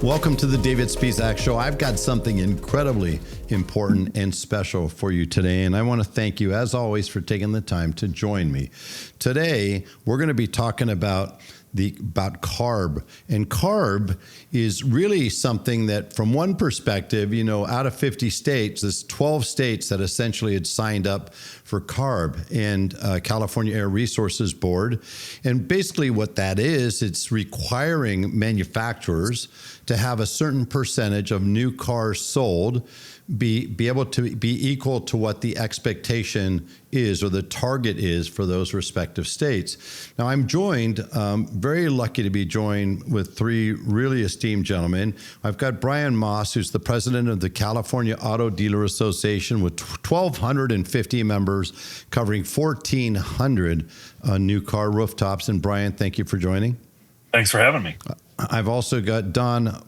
Welcome to the David Spisak Show. I've got something incredibly important and special for you today, and I want to thank you, as always, for taking the time to join me. Today, we're going to be talking about CARB. And CARB is really something that, from one perspective, out of 50 states, there's 12 states that essentially had signed up for CARB and California Air Resources Board. And basically what that is, it's requiring manufacturers to have a certain percentage of new cars sold be able to be equal to what the expectation is or the target is for those respective states. Now, I'm joined, very lucky to be joined with three really esteemed gentlemen. I've got Brian Maas, who's the president of the California Auto Dealer Association with 1,250 members covering 1,400 new car rooftops. And Brian, thank you for joining. Thanks for having me. I've also got Don.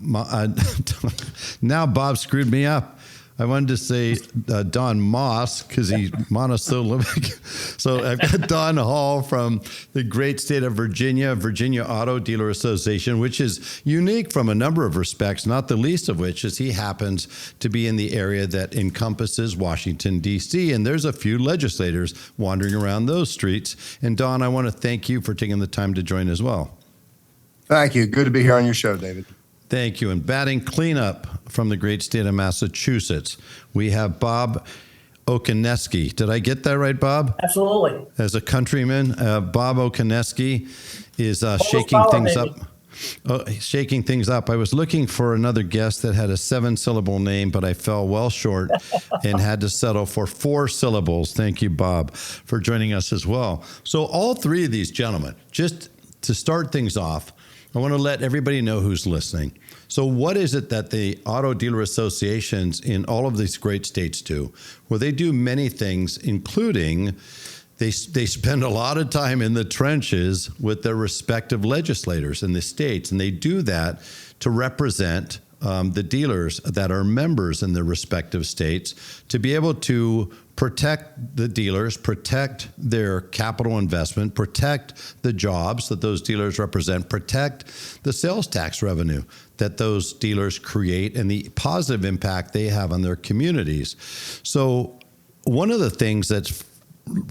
Now Bob screwed me up. I wanted to say Don Maas because he's monosyllabic. So I've got Don Hall from the great state of Virginia Auto Dealer Association, which is unique from a number of respects, not the least of which is he happens to be in the area that encompasses Washington, D.C., and there's a few legislators wandering around those streets. And Don, I want to thank you for taking the time to join as well. Thank you. Good to be here on your show, David. Thank you. And batting cleanup from the great state of Massachusetts, we have Bob Okoneski. Did I get that right, Bob? Absolutely. As a countryman, Bob Okoneski is shaking things up. I was looking for another guest that had a 7-syllable name, but I fell well short and had to settle for 4 syllables. Thank you, Bob, for joining us as well. So all three of these gentlemen, just to start things off, I want to let everybody know who's listening. So what is it that the auto dealer associations in all of these great states do? Well, they do many things, including they spend a lot of time in the trenches with their respective legislators in the states, and they do that to represent the dealers that are members in their respective states to be able to protect the dealers, protect their capital investment, protect the jobs that those dealers represent, protect the sales tax revenue that those dealers create and the positive impact they have on their communities. So one of the things that's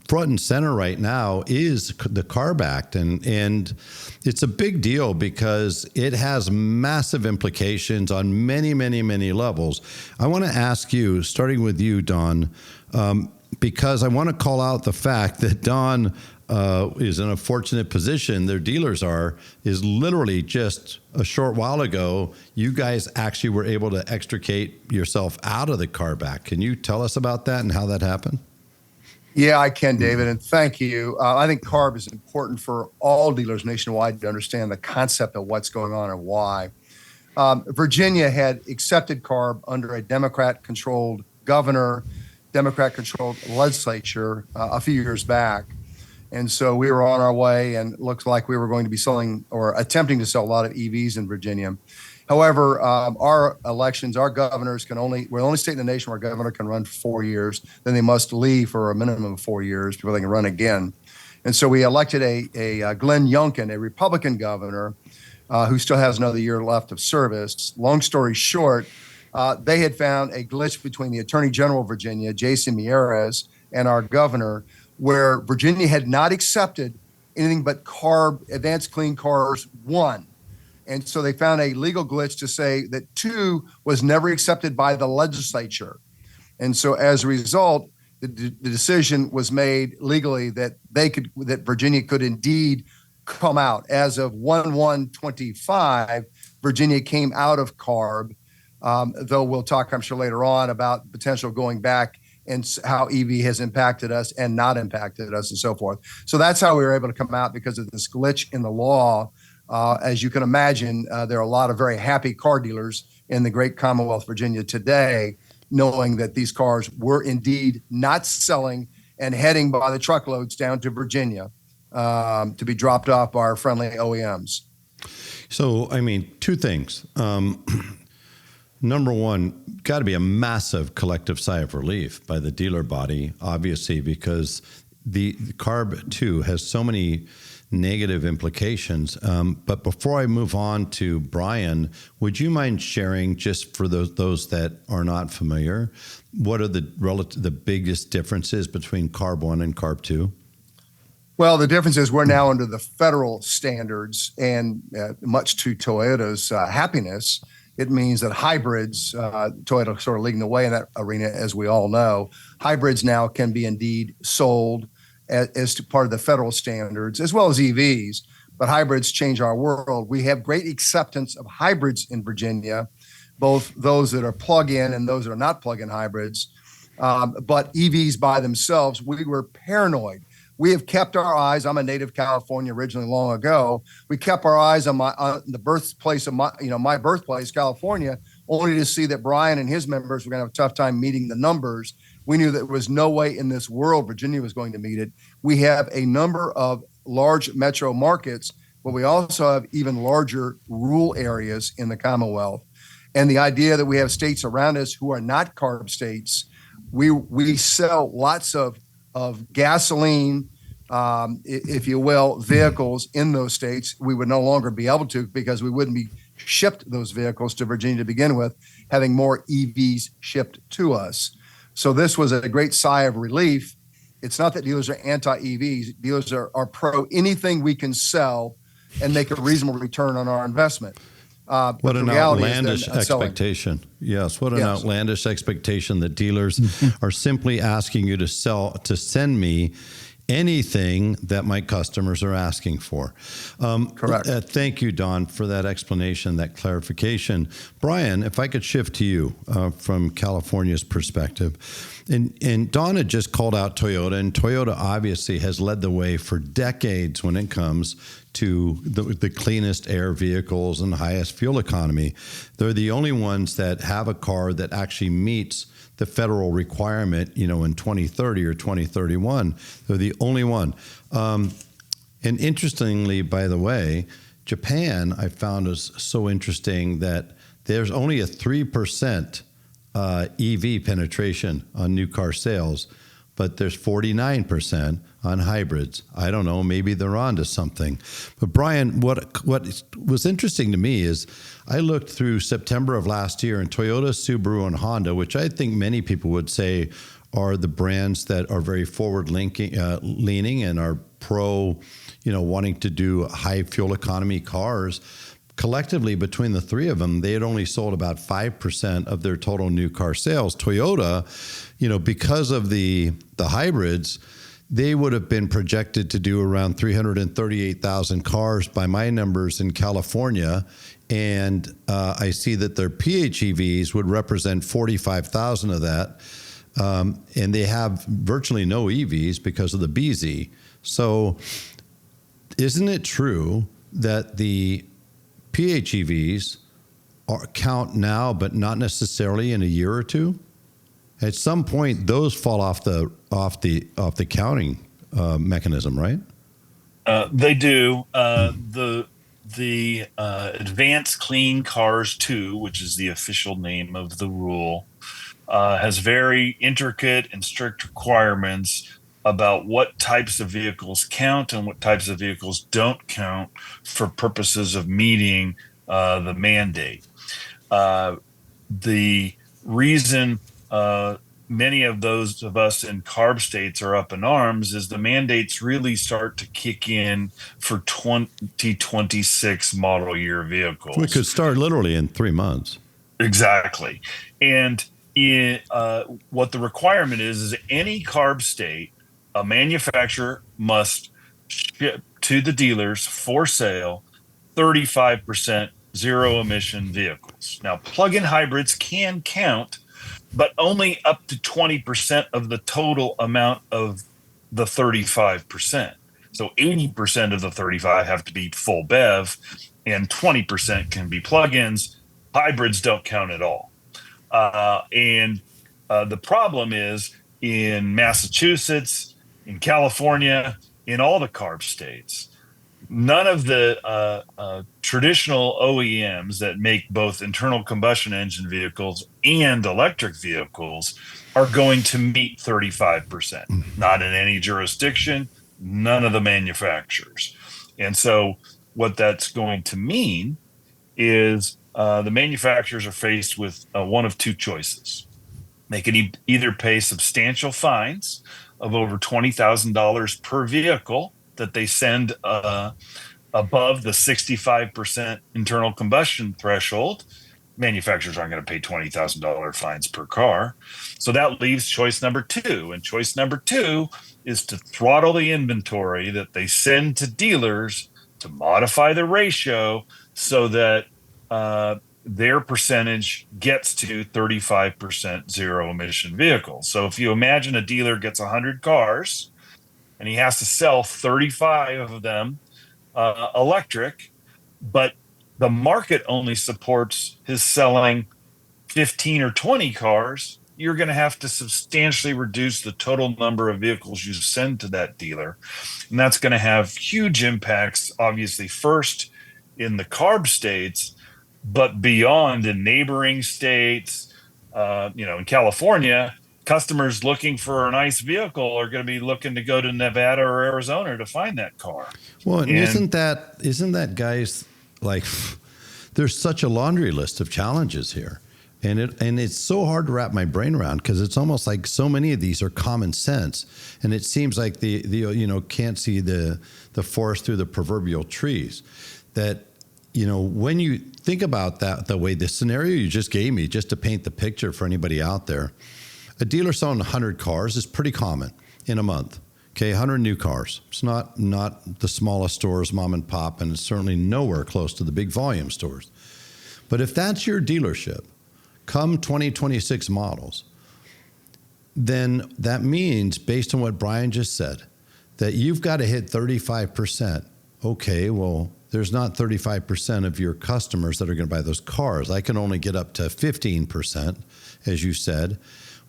front and center right now is the CARB Act, and it's a big deal because it has massive implications on many, many, many levels. I want to ask you, starting with you, Don, because I want to call out the fact that Don is in a fortunate position, their dealers is literally just a short while ago, you guys actually were able to extricate yourself out of the CARB Act. Can you tell us about that and how that happened? Yeah, I can, David, and thank you. I think CARB is important for all dealers nationwide to understand the concept of what's going on and why. Virginia had accepted CARB under a Democrat-controlled governor, Democrat-controlled legislature a few years back. And so we were on our way and looked like we were going to be selling or attempting to sell a lot of EVs in Virginia. However, our elections, our governors we're the only state in the nation where a governor can run for 4 years. Then they must leave for a minimum of 4 years before they can run again. And so we elected a Glenn Youngkin, a Republican governor, who still has another year left of service. Long story short, they had found a glitch between the Attorney General of Virginia, Jason Miyares, and our governor, where Virginia had not accepted anything but CARB, Advanced Clean Cars 1. And so they found a legal glitch to say that 2 was never accepted by the legislature. And so as a result, the decision was made legally that that Virginia could indeed come out. As of 1/1/25, Virginia came out of CARB, though we'll talk, I'm sure, later on about potential going back and how EV has impacted us and not impacted us and so forth. So that's how we were able to come out, because of this glitch in the law. As you can imagine, there are a lot of very happy car dealers in the great Commonwealth of Virginia today, knowing that these cars were indeed not selling and heading by the truckloads down to Virginia to be dropped off by our friendly OEMs. So, I mean, 2 things. Number one, got to be a massive collective sigh of relief by the dealer body, obviously, because the CARB 2 has so many negative implications. But before I move on to Brian, would you mind sharing, just for those that are not familiar, what are the biggest differences between CARB 1 and CARB 2? Well, the difference is we're now under the federal standards, and much to Toyota's happiness, it means that hybrids, Toyota sort of leading the way in that arena, as we all know, hybrids now can be indeed sold as to part of the federal standards, as well as EVs. But hybrids change our world. We have great acceptance of hybrids in Virginia, both those that are plug-in and those that are not plug-in hybrids. But EVs by themselves, we were paranoid. We have kept our eyes. I'm a native California originally, long ago. We kept our eyes on the birthplace of my birthplace, California, only to see that Brian and his members were going to have a tough time meeting the numbers. We knew that there was no way in this world Virginia was going to meet it. We have a number of large metro markets, but we also have even larger rural areas in the Commonwealth. And the idea that we have states around us who are not CARB states, we sell lots of gasoline, if you will, vehicles in those states. We would no longer be able to, because we wouldn't be shipped those vehicles to Virginia to begin with, having more EVs shipped to us. So this was a great sigh of relief. It's not that dealers are anti-EVs. Dealers are pro anything we can sell and make a reasonable return on our investment. What an outlandish expectation. Yes, what an outlandish expectation that dealers are simply asking you to send me anything that my customers are asking for. Correct. Thank you, Don, for that explanation, that clarification. Brian, if I could shift to you from California's perspective. And Don had just called out Toyota, and Toyota obviously has led the way for decades when it comes to the cleanest air vehicles and highest fuel economy. They're the only ones that have a car that actually meets the federal requirement, in 2030 or 2031. They're the only one. And interestingly, by the way, Japan, I found, is so interesting that there's only a 3% EV penetration on new car sales, but there's 49% on hybrids. I don't know, maybe they're onto something. But Brian, what was interesting to me is I looked through September of last year, and Toyota, Subaru, and Honda, which I think many people would say are the brands that are very leaning and are pro, wanting to do high fuel economy cars. Collectively, between the three of them, they had only sold about 5% of their total new car sales. Toyota, because of the hybrids, they would have been projected to do around 338,000 cars by my numbers in California. And I see that their PHEVs would represent 45,000 of that. And they have virtually no EVs because of the BZ. So isn't it true that the PHEVs count now, but not necessarily in a year or two? At some point, those fall off the counting mechanism, right? They do. The Advanced Clean Cars 2, which is the official name of the rule, has very intricate and strict requirements about what types of vehicles count and what types of vehicles don't count for purposes of meeting the mandate. The reason many of those of us in CARB states are up in arms is the mandates really start to kick in for 2026 model year vehicles. We could start literally in 3 months. Exactly. And what the requirement is any CARB state, a manufacturer must ship to the dealers for sale 35% zero emission vehicles. Now, plug-in hybrids can count, but only up to 20% of the total amount of the 35%. So 80% of the 35 have to be full BEV, and 20% can be plug-ins. Hybrids don't count at all. And the problem is in Massachusetts, in California, in all the CARB states, none of the traditional OEMs that make both internal combustion engine vehicles and electric vehicles are going to meet 35%. Not in any jurisdiction, none of the manufacturers. And so what that's going to mean is the manufacturers are faced with one of two choices. They can either pay substantial fines of over $20,000 per vehicle that they send above the 65% internal combustion threshold. Manufacturers aren't going to pay $20,000 fines per car. So that leaves choice number two. And choice number two is to throttle the inventory that they send to dealers to modify the ratio so that their percentage gets to 35% zero emission vehicles. So if you imagine a dealer gets 100 cars and he has to sell 35 of them electric, but the market only supports his selling 15 or 20 cars, you're going to have to substantially reduce the total number of vehicles you send to that dealer. And that's going to have huge impacts, obviously, first in the CARB states, but beyond in neighboring states. In California, customers looking for an ICE vehicle are going to be looking to go to Nevada or Arizona to find that car. Well, and isn't that guys, like, there's such a laundry list of challenges here. And it's so hard to wrap my brain around because it's almost like so many of these are common sense, and it seems like the can't see the forest through the proverbial trees. That when you think about that, the way the scenario you just gave me, just to paint the picture for anybody out there, a dealer selling 100 cars is pretty common in a month. Okay, 100 new cars. It's not the smallest stores, mom and pop, and it's certainly nowhere close to the big volume stores. But if that's your dealership, come 2026 models, then that means, based on what Brian just said, that you've got to hit 35%. Okay, well, there's not 35% of your customers that are going to buy those cars. I can only get up to 15%, as you said.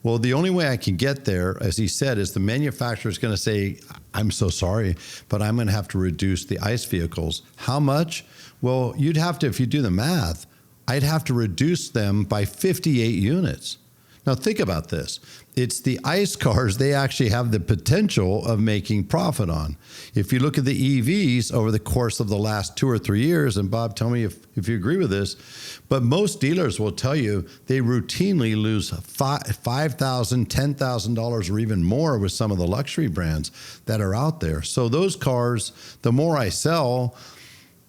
Well, the only way I can get there, as he said, is the manufacturer is going to say, I'm so sorry, but I'm going to have to reduce the ICE vehicles. How much? Well, you'd have to, if you do the math, I'd have to reduce them by 58 units. Now, think about this. It's the ICE cars they actually have the potential of making profit on. If you look at the EVs over the course of the last 2 or 3 years, and Bob, tell me if you agree with this, but most dealers will tell you they routinely lose $5,000, $10,000 or even more with some of the luxury brands that are out there. So those cars, the more I sell,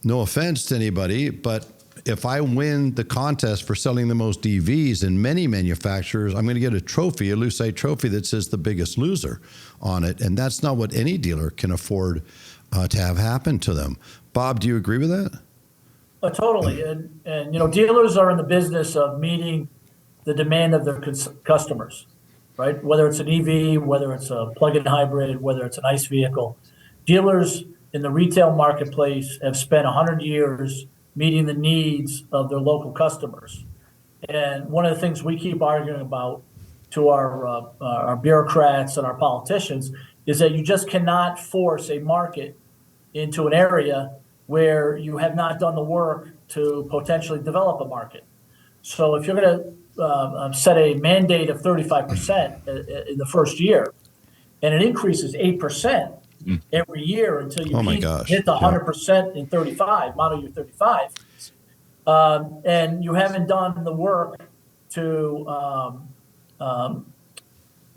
no offense to anybody, but if I win the contest for selling the most EVs in many manufacturers, I'm going to get a trophy, a Lucite trophy that says the biggest loser on it. And that's not what any dealer can afford to have happen to them. Bob, do you agree with that? Totally. And dealers are in the business of meeting the demand of their customers, right? Whether it's an EV, whether it's a plug-in hybrid, whether it's an ICE vehicle. Dealers in the retail marketplace have spent 100 years meeting the needs of their local customers. And one of the things we keep arguing about to our bureaucrats and our politicians is that you just cannot force a market into an area where you have not done the work to potentially develop a market. So if you're going to set a mandate of 35% in the first year, and it increases 8% every year until you hit the 100% in 35, model year 35, and you haven't done the work to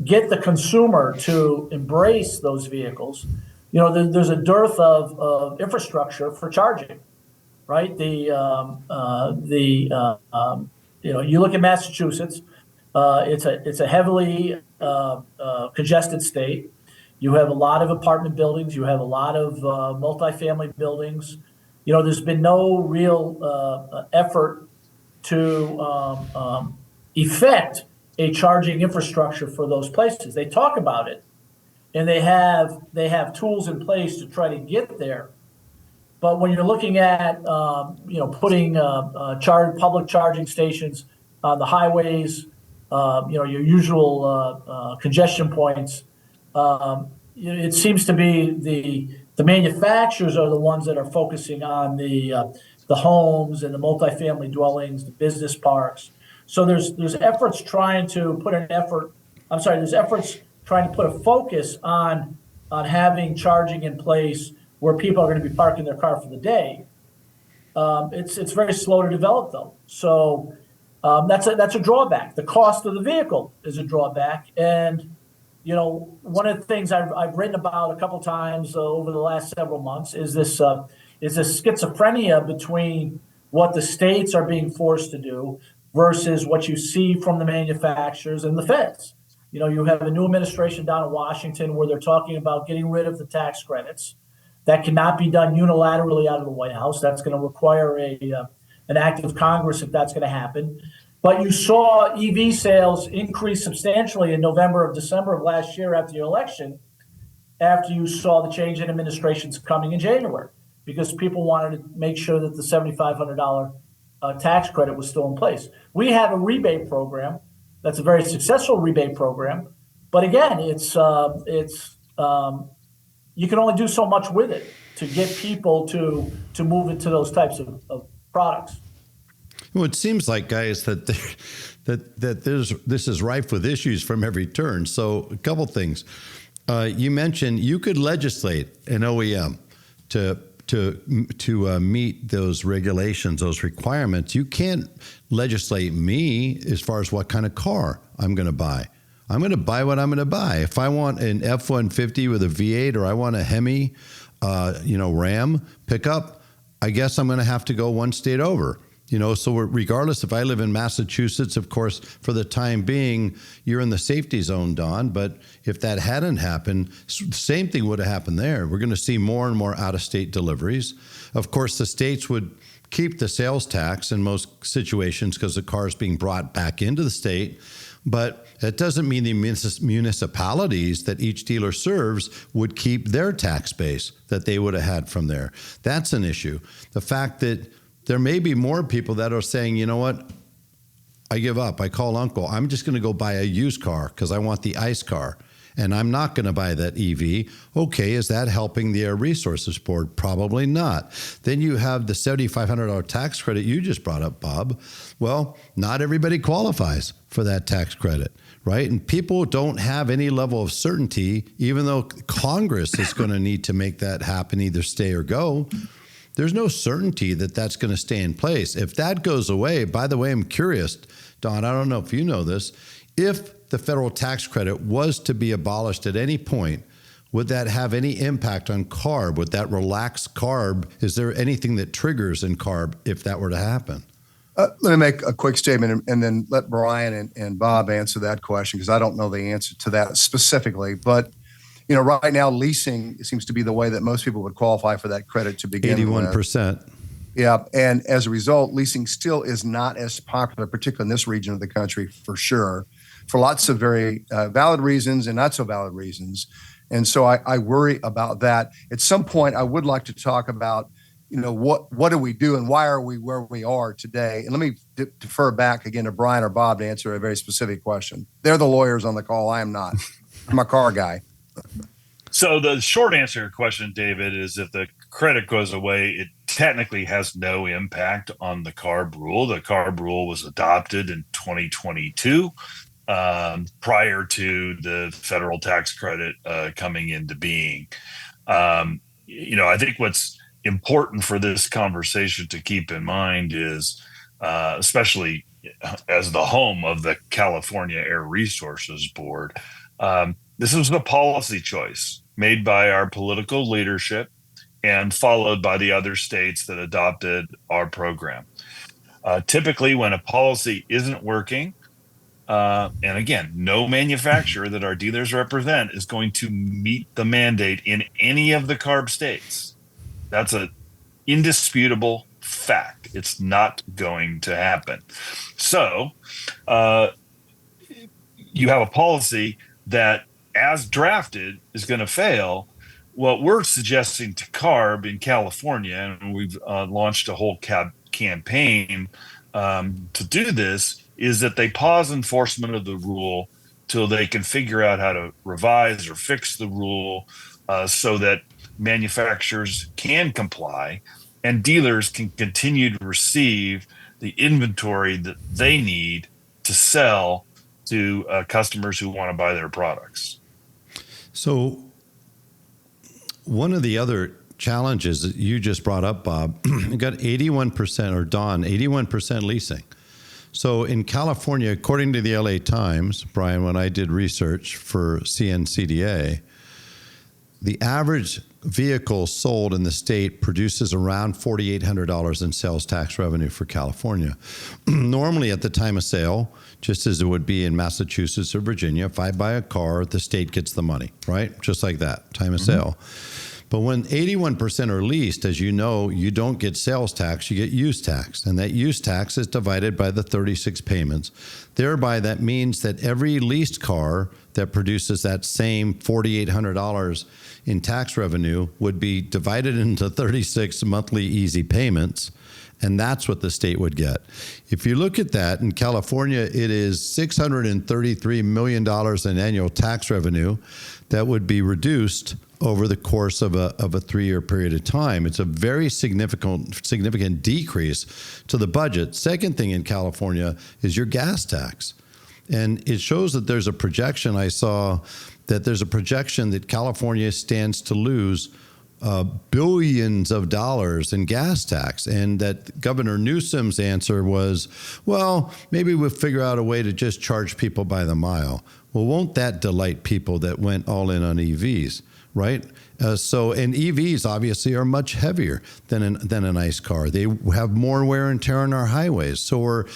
get the consumer to embrace those vehicles. There's a dearth of infrastructure for charging, right? You look at Massachusetts, it's a heavily congested state. You have a lot of apartment buildings. You have a lot of multifamily buildings. There's been no real effort to effect a charging infrastructure for those places. They talk about it, and they have tools in place to try to get there. But when you're looking at putting public charging stations on the highways, your usual congestion points. It seems to be the manufacturers are the ones that are focusing on the homes and the multifamily dwellings, the business parks. So there's efforts trying to put a focus on having charging in place where people are going to be parking their car for the day. It's very slow to develop though. So that's a drawback. The cost of the vehicle is a drawback. And, one of the things I've written about a couple times over the last several months is this schizophrenia between what the states are being forced to do versus what you see from the manufacturers and the feds. You have a new administration down in Washington where they're talking about getting rid of the tax credits. That cannot be done unilaterally out of the White House. That's going to require an act of Congress if that's going to happen. But you saw EV sales increase substantially in November or December of last year after the election, after you saw the change in administrations coming in January, because people wanted to make sure that the $7,500 tax credit was still in place. We have a rebate program that's a very successful rebate program, but again, it's you can only do so much with it to get people to move into those types of products. Well, it seems like, guys, that this is rife with issues from every turn. So a couple things. You mentioned you could legislate an OEM to meet those regulations, those requirements. You can't legislate me as far as what kind of car I'm going to buy. I'm going to buy what I'm going to buy. If I want an F-150 with a V8 or I want a Hemi, Ram pickup, I guess I'm going to have to go one state over. So regardless, if I live in Massachusetts, of course, for the time being, you're in the safety zone, Don. But if that hadn't happened, the same thing would have happened there. We're going to see more and more out-of-state deliveries. Of course, the states would keep the sales tax in most situations because the car is being brought back into the state. But it doesn't mean the municipalities that each dealer serves would keep their tax base that they would have had from there. That's an issue. The fact that there may be more people that are saying, you know what, I give up. I call uncle. I'm just going to go buy a used car because I want the ICE car. And I'm not going to buy that EV. Okay, is that helping the Air Resources Board? Probably not. Then you have the $7,500 tax credit you just brought up, Bob. Well, not everybody qualifies for that tax credit, right? And people don't have any level of certainty, even though Congress is going to need to make that happen, either stay or go. There's no certainty that that's going to stay in place. If that goes away, by the way, I'm curious, Don, I don't know if you know this, if the federal tax credit was to be abolished at any point, would that have any impact on CARB? Would that relax CARB? Is there anything that triggers in CARB if that were to happen? Let me make a quick statement and then let Brian and Bob answer that question, because I don't know the answer to that specifically. But right now, leasing seems to be the way that most people would qualify for that credit to begin 81%. with. Yeah. And as a result, leasing still is not as popular, particularly in this region of the country, for sure, for lots of very valid reasons and not so valid reasons. And so I worry about that. At some point, I would like to talk about, what do we do and why are we where we are today? And let me defer back again to Brian or Bob to answer a very specific question. They're the lawyers on the call. I am not. I'm a car guy. So the short answer to your question, David, is if the credit goes away, it technically has no impact on the CARB rule. The CARB rule was adopted in 2022, prior to the federal tax credit coming into being. I think what's important for this conversation to keep in mind is, especially as the home of the California Air Resources Board, this was a policy choice made by our political leadership and followed by the other states that adopted our program. Typically, when a policy isn't working, and again, no manufacturer that our dealers represent is going to meet the mandate in any of the CARB states. That's an indisputable fact. It's not going to happen. So you have a policy that, as drafted, is going to fail. What we're suggesting to CARB in California, and we've launched a whole campaign to do this, is that they pause enforcement of the rule till they can figure out how to revise or fix the rule so that manufacturers can comply and dealers can continue to receive the inventory that they need to sell to customers who want to buy their products. So one of the other challenges that you just brought up, Bob. You got 81%, or Don, 81% leasing. So in California, according to the LA Times, Brian, when I did research for CNCDA, the average vehicle sold in the state produces around $4,800 in sales tax revenue for California. Normally at the time of sale, just as it would be in Massachusetts or Virginia, if I buy a car, the state gets the money, right? Just like that, time of sale. But when 81% are leased, as you know, you don't get sales tax, you get use tax. And that use tax is divided by the 36 payments. Thereby, that means that every leased car that produces that same $4,800 in tax revenue would be divided into 36 monthly easy payments. And that's what the state would get. If you look at that, in California, it is $633 million in annual tax revenue that would be reduced over the course of a 3-year period of time. It's a very significant decrease to the budget. Second thing in California is your gas tax. And it shows that there's a projection. I saw that there's a projection that California stands to lose billions of dollars in gas tax, and that Governor Newsom's answer was, well, maybe we'll figure out a way to just charge people by the mile. Well, won't that delight people that went all in on EVs, right? And EVs obviously are much heavier than an ICE car. They have more wear and tear on our highways. So we're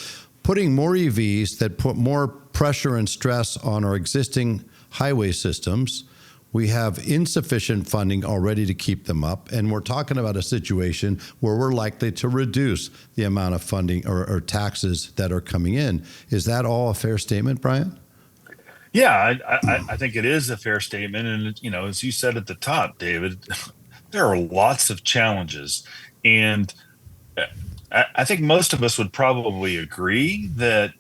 putting more EVs that put more pressure and stress on our existing highway systems. We have insufficient funding already to keep them up, and we're talking about a situation where we're likely to reduce the amount of funding or taxes that are coming in. Is that all a fair statement, Brian? Yeah, I think it is a fair statement. And, you know, as you said at the top, David, there are lots of challenges. And I think most of us would probably agree that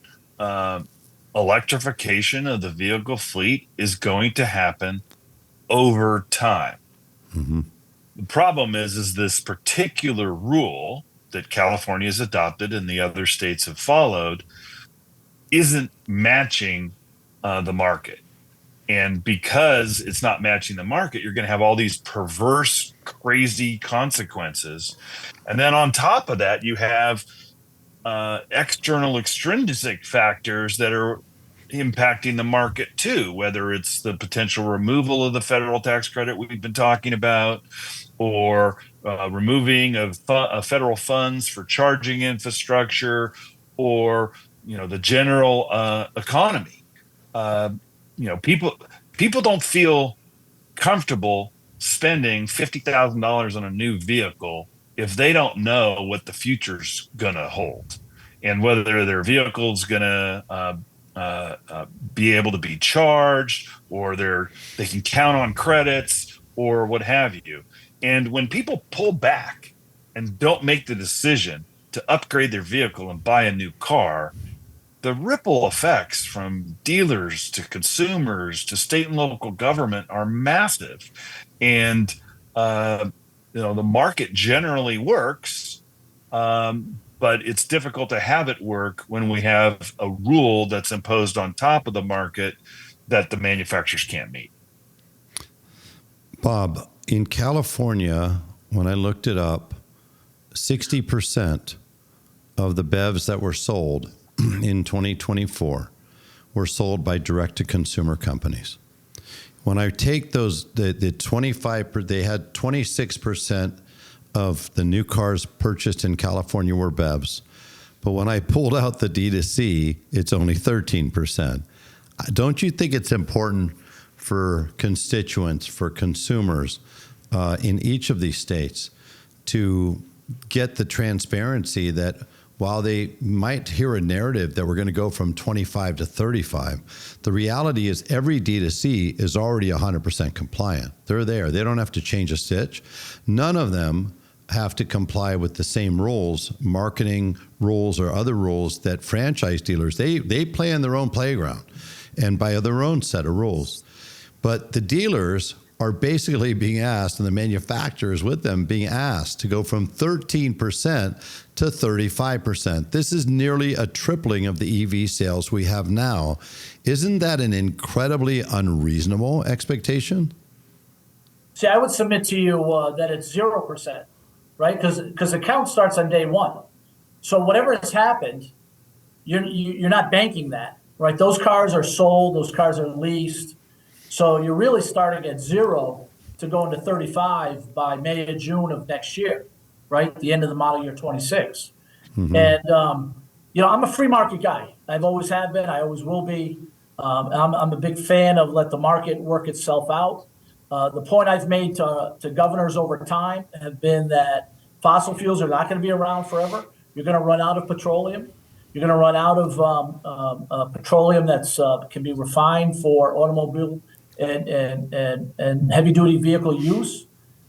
electrification of the vehicle fleet is going to happen over time. Mm-hmm. The problem is this particular rule that California has adopted and the other states have followed isn't matching the market. And because it's not matching the market, you're going to have all these perverse, crazy consequences. And then on top of that, you have external extrinsic factors that are impacting the market too, whether it's the potential removal of the federal tax credit we've been talking about, or removing of federal funds for charging infrastructure, or, you know, the general economy. People don't feel comfortable spending $50,000 on a new vehicle if they don't know what the future's gonna hold, and whether their vehicle's gonna be able to be charged, or they can count on credits, or what have you. And when people pull back and don't make the decision to upgrade their vehicle and buy a new car, the ripple effects from dealers to consumers to state and local government are massive. And the market generally works, but it's difficult to have it work when we have a rule that's imposed on top of the market that the manufacturers can't meet. Bob, in California, when I looked it up, 60% of the BEVs that were sold in 2024 were sold by direct-to-consumer companies. When I take those, the 25, they had 26% of the new cars purchased in California were BEVs. But when I pulled out the D2C, it's only 13%. Don't you think it's important for constituents, for consumers in each of these states to get the transparency that while they might hear a narrative that we're going to go from 25 to 35, the reality is every D2C is already 100% compliant. They're there. They don't have to change a stitch. None of them have to comply with the same rules, marketing rules or other rules that franchise dealers, they play in their own playground and by their own set of rules. But the dealers are basically being asked, and the manufacturers with them being asked, to go from 13% to 35%. This is nearly a tripling of the EV sales we have now. Isn't that an incredibly unreasonable expectation? See, I would submit to you that it's 0%, right? Because the count starts on day one. So whatever has happened, you're not banking that, right? Those cars are sold, those cars are leased. So you're really starting at 0 to go into 35 by May or June of next year, right? The end of the model year 26. And, I'm a free market guy. I've always have been. I always will be. I'm a big fan of let the market work itself out. The point I've made to governors over time have been that fossil fuels are not going to be around forever. You're going to run out of petroleum. You're going to run out of petroleum that's can be refined for automobile and heavy duty vehicle use.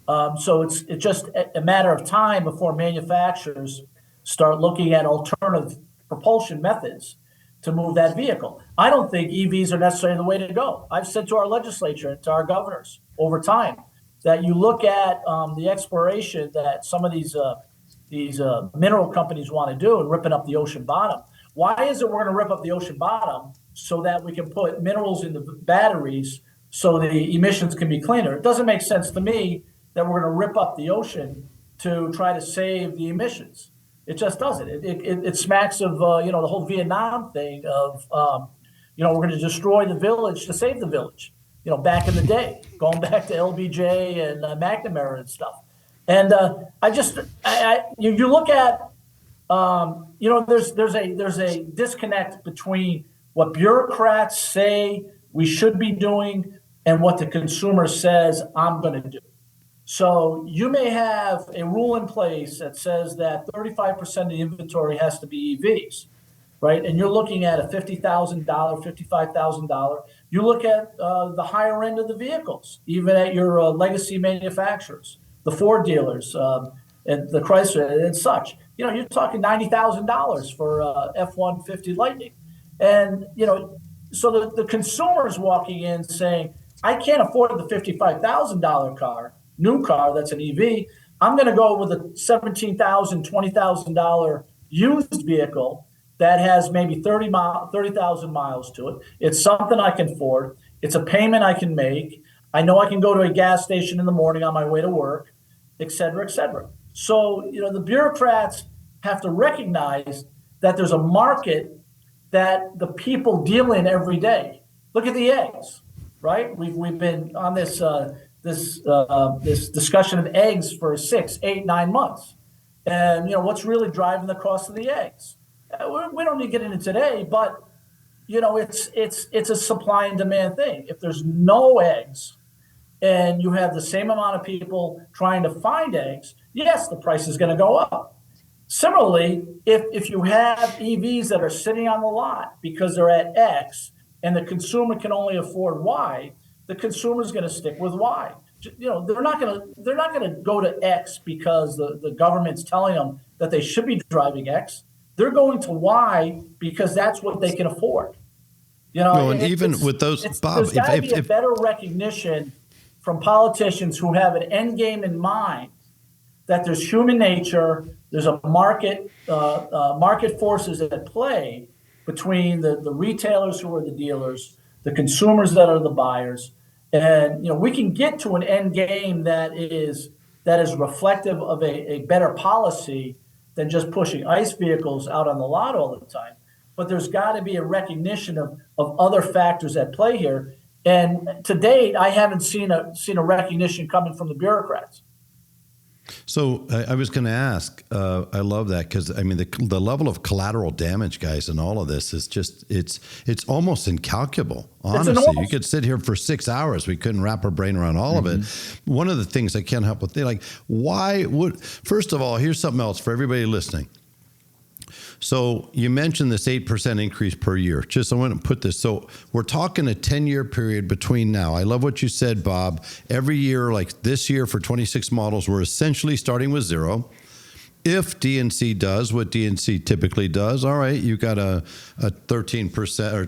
So it's just a matter of time before manufacturers start looking at alternative propulsion methods to move that vehicle. I don't think EVs are necessarily the way to go. I've said to our legislature and to our governors over time that you look at the exploration that some of these mineral companies want to do and ripping up the ocean bottom. Why is it we're going to rip up the ocean bottom so that we can put minerals in the batteries so the emissions can be cleaner? It doesn't make sense to me that we're going to rip up the ocean to try to save the emissions. It just doesn't. It smacks of the whole Vietnam thing of we're going to destroy the village to save the village. Back in the day, going back to LBJ and McNamara and stuff. And you look at there's a disconnect between what bureaucrats say we should be doing and what the consumer says I'm going to do. So you may have a rule in place that says that 35% of the inventory has to be EVs, right? And you're looking at a $50,000, $55,000. You look at the higher end of the vehicles, even at your legacy manufacturers, the Ford dealers, and the Chrysler and such. You're talking $90,000 for F-150 Lightning. And, so the consumer's walking in saying, I can't afford the $55,000 new car that's an EV. I'm going to go with a $17,000, $20,000 used vehicle that has maybe 30,000 miles to it. It's something I can afford. It's a payment I can make. I know I can go to a gas station in the morning on my way to work, et cetera, et cetera. So, the bureaucrats have to recognize that there's a market that the people deal in every day. Look at the eggs, right? We've been on this discussion of eggs for 6, 8, 9 months. And, what's really driving the cost of the eggs? We don't need to get into today, but, it's a supply and demand thing. If there's no eggs and you have the same amount of people trying to find eggs, yes, the price is going to go up. Similarly, if you have EVs that are sitting on the lot because they're at X and the consumer can only afford Y, the consumer is going to stick with Y. They're not going to go to X because the government's telling them that they should be driving X. They're going to Y because that's what they can afford. And even with those, Bob, there's got to be a better recognition from politicians who have an end game in mind that there's human nature, there's a market forces at play between the retailers who are the dealers, the consumers that are the buyers. And we can get to an end game that is reflective of a better policy than just pushing ICE vehicles out on the lot all the time. But there's got to be a recognition of other factors at play here. And to date, I haven't seen a recognition coming from the bureaucrats. So I was going to ask, I love that because the level of collateral damage, guys, in all of this is just, it's almost incalculable. Honestly, you could sit here for 6 hours. We couldn't wrap our brain around all of it. One of the things I can't help but think, first of all, here's something else for everybody listening. So you mentioned this 8% increase per year. I want to put this. So we're talking a 10-year period between now. I love what you said, Bob. Every year, like this year for 26 models, we're essentially starting with 0. If DNC does what DNC typically does, all right, you got a 13% or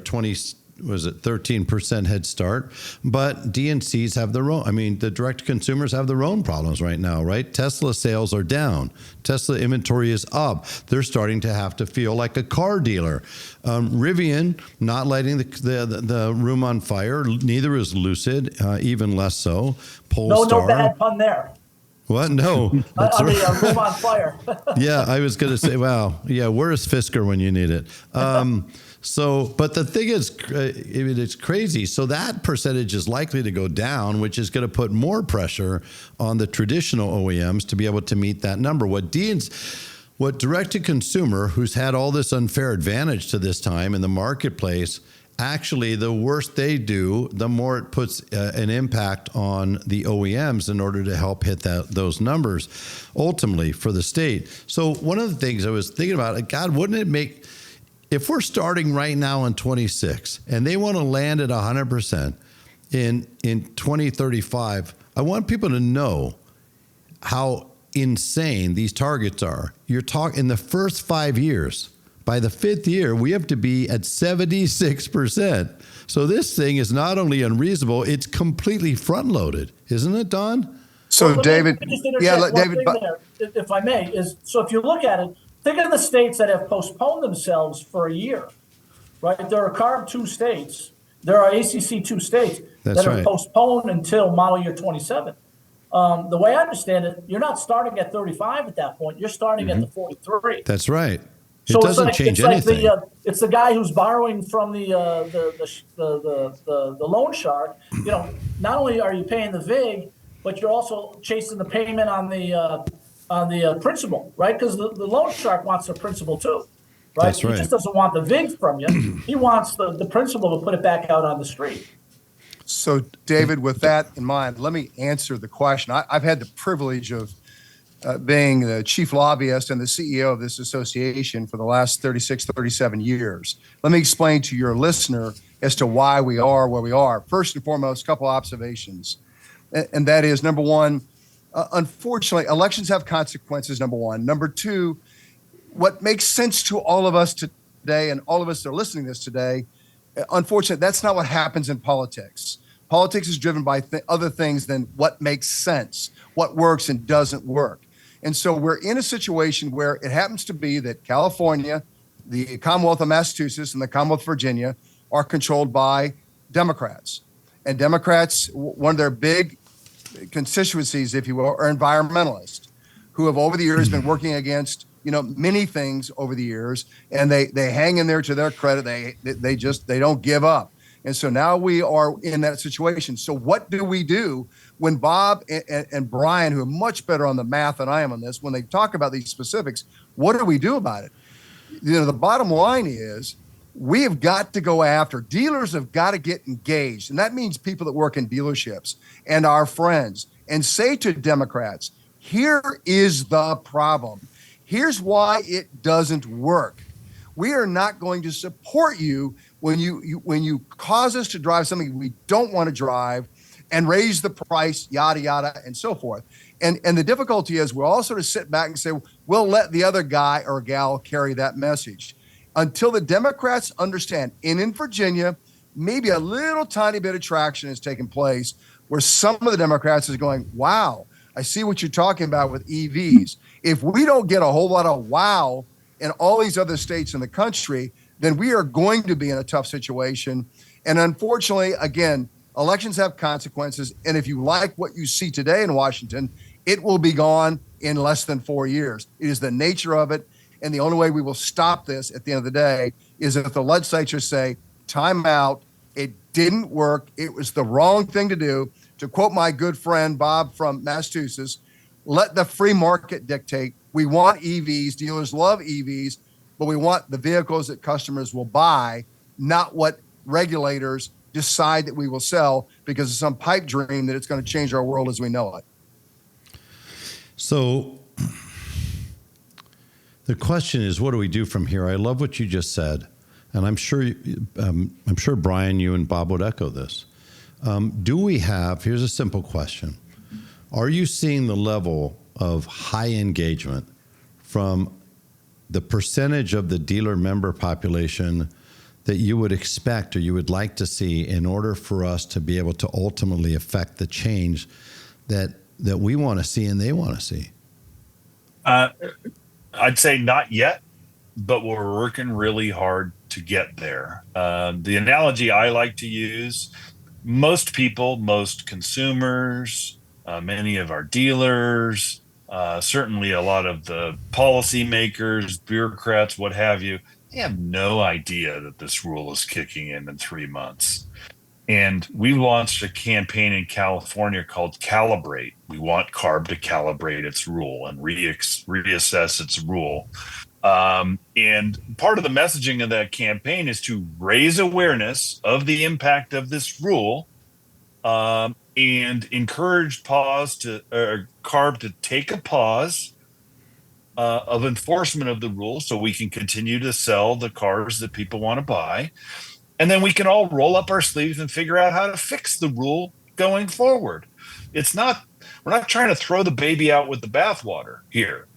was it 13% head start, but DNCs have their own. I mean, the direct consumers have their own problems right now, right? Tesla sales are down. Tesla inventory is up. They're starting to have to feel like a car dealer. Rivian not lighting the room on fire. Neither is Lucid, even less so. Polestar. No bad pun there. What? No. On the room on fire. Yeah, I was going to say, wow. Yeah, where's Fisker when you need it? But the thing is, it's crazy. So that percentage is likely to go down, which is going to put more pressure on the traditional OEMs to be able to meet that number. What direct-to-consumer, who's had all this unfair advantage to this time in the marketplace, actually, the worse they do, the more it puts an impact on the OEMs in order to help hit those numbers ultimately for the state. So one of the things I was thinking about, God, wouldn't it make, if we're starting right now in 26 and they want to land at 100% in 2035, I want people to know how insane these targets are. You're talking in the first 5 years. By the fifth year, we have to be at 76%. So this thing is not only unreasonable, it's completely front-loaded, isn't it, Don? So, Well, David, David, if I may, so if you look at it, think of the states that have postponed themselves for a year, right? There are CARB 2 states, there are ACC 2 states that are postponed until model year 27. The way I understand it, you're not starting at 35 at that point. You're starting at the 43. That's right. It So doesn't change anything. It's the guy who's borrowing from the loan shark. You know, not only are you paying the VIG, but you're also chasing the payment on the principal, right? Because the loan shark wants the principal too, right? That's right. He just doesn't want the VIG from you. He wants the principal to put it back out on the street. So, David, with that in mind, let me answer the question. I've had the privilege of being the chief lobbyist and the CEO of this association for the last 36, 37 years. Let me explain to your listener as to why we are where we are. First and foremost, a couple observations. And that is, number one, unfortunately, elections have consequences, number one. Number two, what makes sense to all of us today and all of us that are listening to this today, unfortunately, that's not what happens in politics. Politics is driven by other things than what makes sense, what works and doesn't work. And so we're in a situation where it happens to be that California, the Commonwealth of Massachusetts, and the Commonwealth of Virginia are controlled by Democrats. And Democrats, one of their big constituencies, if you will, are environmentalists who have over the years been working against, many things over the years, and they hang in there to their credit. They don't give up. And so now we are in that situation. So what do we do when Bob and Brian, who are much better on the math than I am on this, when they talk about these specifics, what do we do about it? The bottom line is we have got to go after, dealers have got to get engaged. And that means people that work in dealerships and our friends, and say to Democrats, here is the problem. Here's why it doesn't work. We are not going to support you when you cause us to drive something we don't want to drive and raise the price, yada, yada, and so forth. And the difficulty is we'll all sort of sit back and say, we'll let the other guy or gal carry that message. Until the Democrats understand, and in Virginia, maybe a little tiny bit of traction has taken place where some of the Democrats is going, wow, I see what you're talking about with EVs. If we don't get a whole lot of wow in all these other states in the country, then we are going to be in a tough situation. And unfortunately, again, elections have consequences. And if you like what you see today in Washington, it will be gone in less than 4 years. It is the nature of it. And the only way we will stop this at the end of the day is if the legislature say, time out, it didn't work, it was the wrong thing to do. To quote my good friend Bob from Massachusetts, let the free market dictate. We want EVs, dealers love EVs, but we want the vehicles that customers will buy, not what regulators decide that we will sell because of some pipe dream that it's going to change our world as we know it. So the question is, what do we do from here? I love what you just said, and I'm sure Brian, you and Bob would echo this. Here's a simple question. Are you seeing the level of high engagement from the percentage of the dealer member population that you would expect or you would like to see in order for us to be able to ultimately affect the change that we want to see and they want to see? I'd say not yet, but we're working really hard to get there. The analogy I like to use, most people, most consumers, many of our dealers, certainly a lot of the policymakers, bureaucrats, what have you, they have no idea that this rule is kicking in 3 months. And we launched a campaign in California called Calibrate. We want CARB to calibrate its rule and reassess its rule. And part of the messaging of that campaign is to raise awareness of the impact of this rule, and encourage CARB to take a pause of enforcement of the rule so we can continue to sell the cars that people want to buy. And then we can all roll up our sleeves and figure out how to fix the rule going forward. We're not trying to throw the baby out with the bathwater here.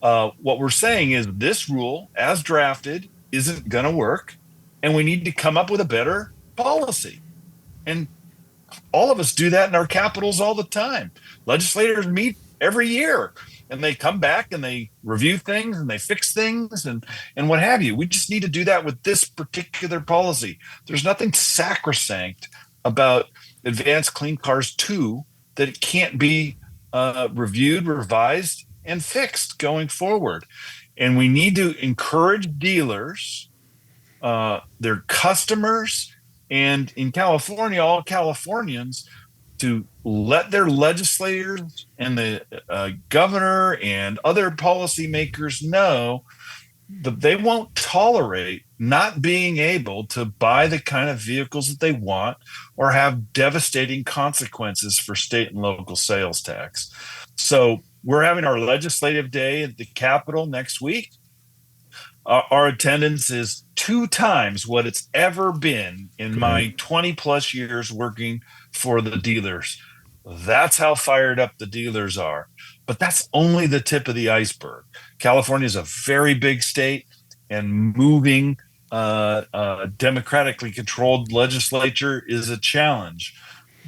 What we're saying is this rule, as drafted, isn't going to work, and we need to come up with a better policy. And all of us do that in our capitals all the time. Legislators meet every year, and they come back and they review things and they fix things and what have you. We just need to do that with this particular policy. There's nothing sacrosanct about Advanced Clean Cars 2 that it can't be reviewed, revised, and fixed going forward. And we need to encourage dealers, their customers, and in California, all Californians, to let their legislators and the governor and other policymakers know that they won't tolerate not being able to buy the kind of vehicles that they want or have devastating consequences for state and local sales tax. So we're having our legislative day at the Capitol next week. Our attendance is 2 times what it's ever been in my 20 plus years working for the dealers. That's how fired up the dealers are. But that's only the tip of the iceberg. California is a very big state, and moving democratically controlled legislature is a challenge.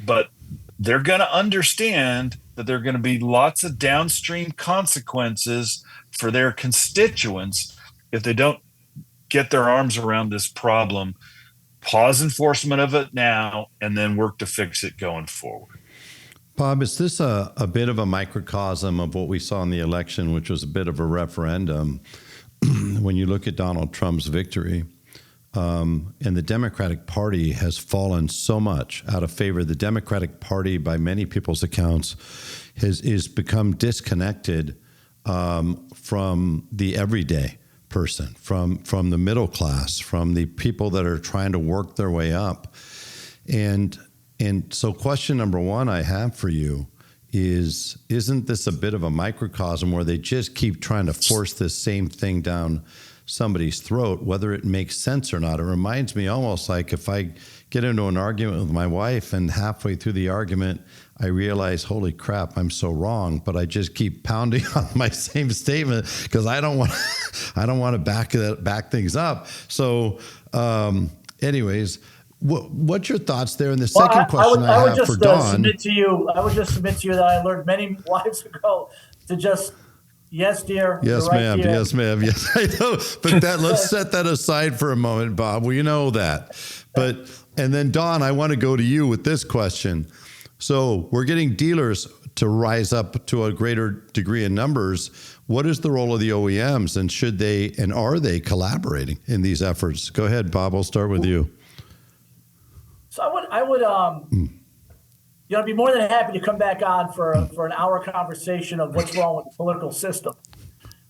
But they're going to understand that there are going to be lots of downstream consequences for their constituents if they don't get their arms around this problem. Pause enforcement of it now, and then work to fix it going forward. Bob, is this a bit of a microcosm of what we saw in the election, which was a bit of a referendum? When you look at Donald Trump's victory, and the Democratic Party has fallen so much out of favor. The Democratic Party, by many people's accounts, is become disconnected from the everyday person, from the middle class, from the people that are trying to work their way up. And so question number one I have for you is, isn't this a bit of a microcosm where they just keep trying to force this same thing down somebody's throat, whether it makes sense or not? It reminds me almost like if I get into an argument with my wife and halfway through the argument, I realize, holy crap, I'm so wrong, but I just keep pounding on my same statement because I don't want to back things up. So anyways, what's your thoughts there? And the second question I have for Dawn. I would just submit to you that I learned many lives ago to just, yes, dear. Yes, right, ma'am. dear. Yes, ma'am. Yes, I know. But let's set that aside for a moment, Bob. We know that. And then Dawn, I want to go to you with this question. So we're getting dealers to rise up to a greater degree in numbers. What is the role of the OEMs, and should they and are they collaborating in these efforts? Go ahead, Bob. I'll start with you. So I would be more than happy to come back on for an hour conversation of what's wrong with the political system,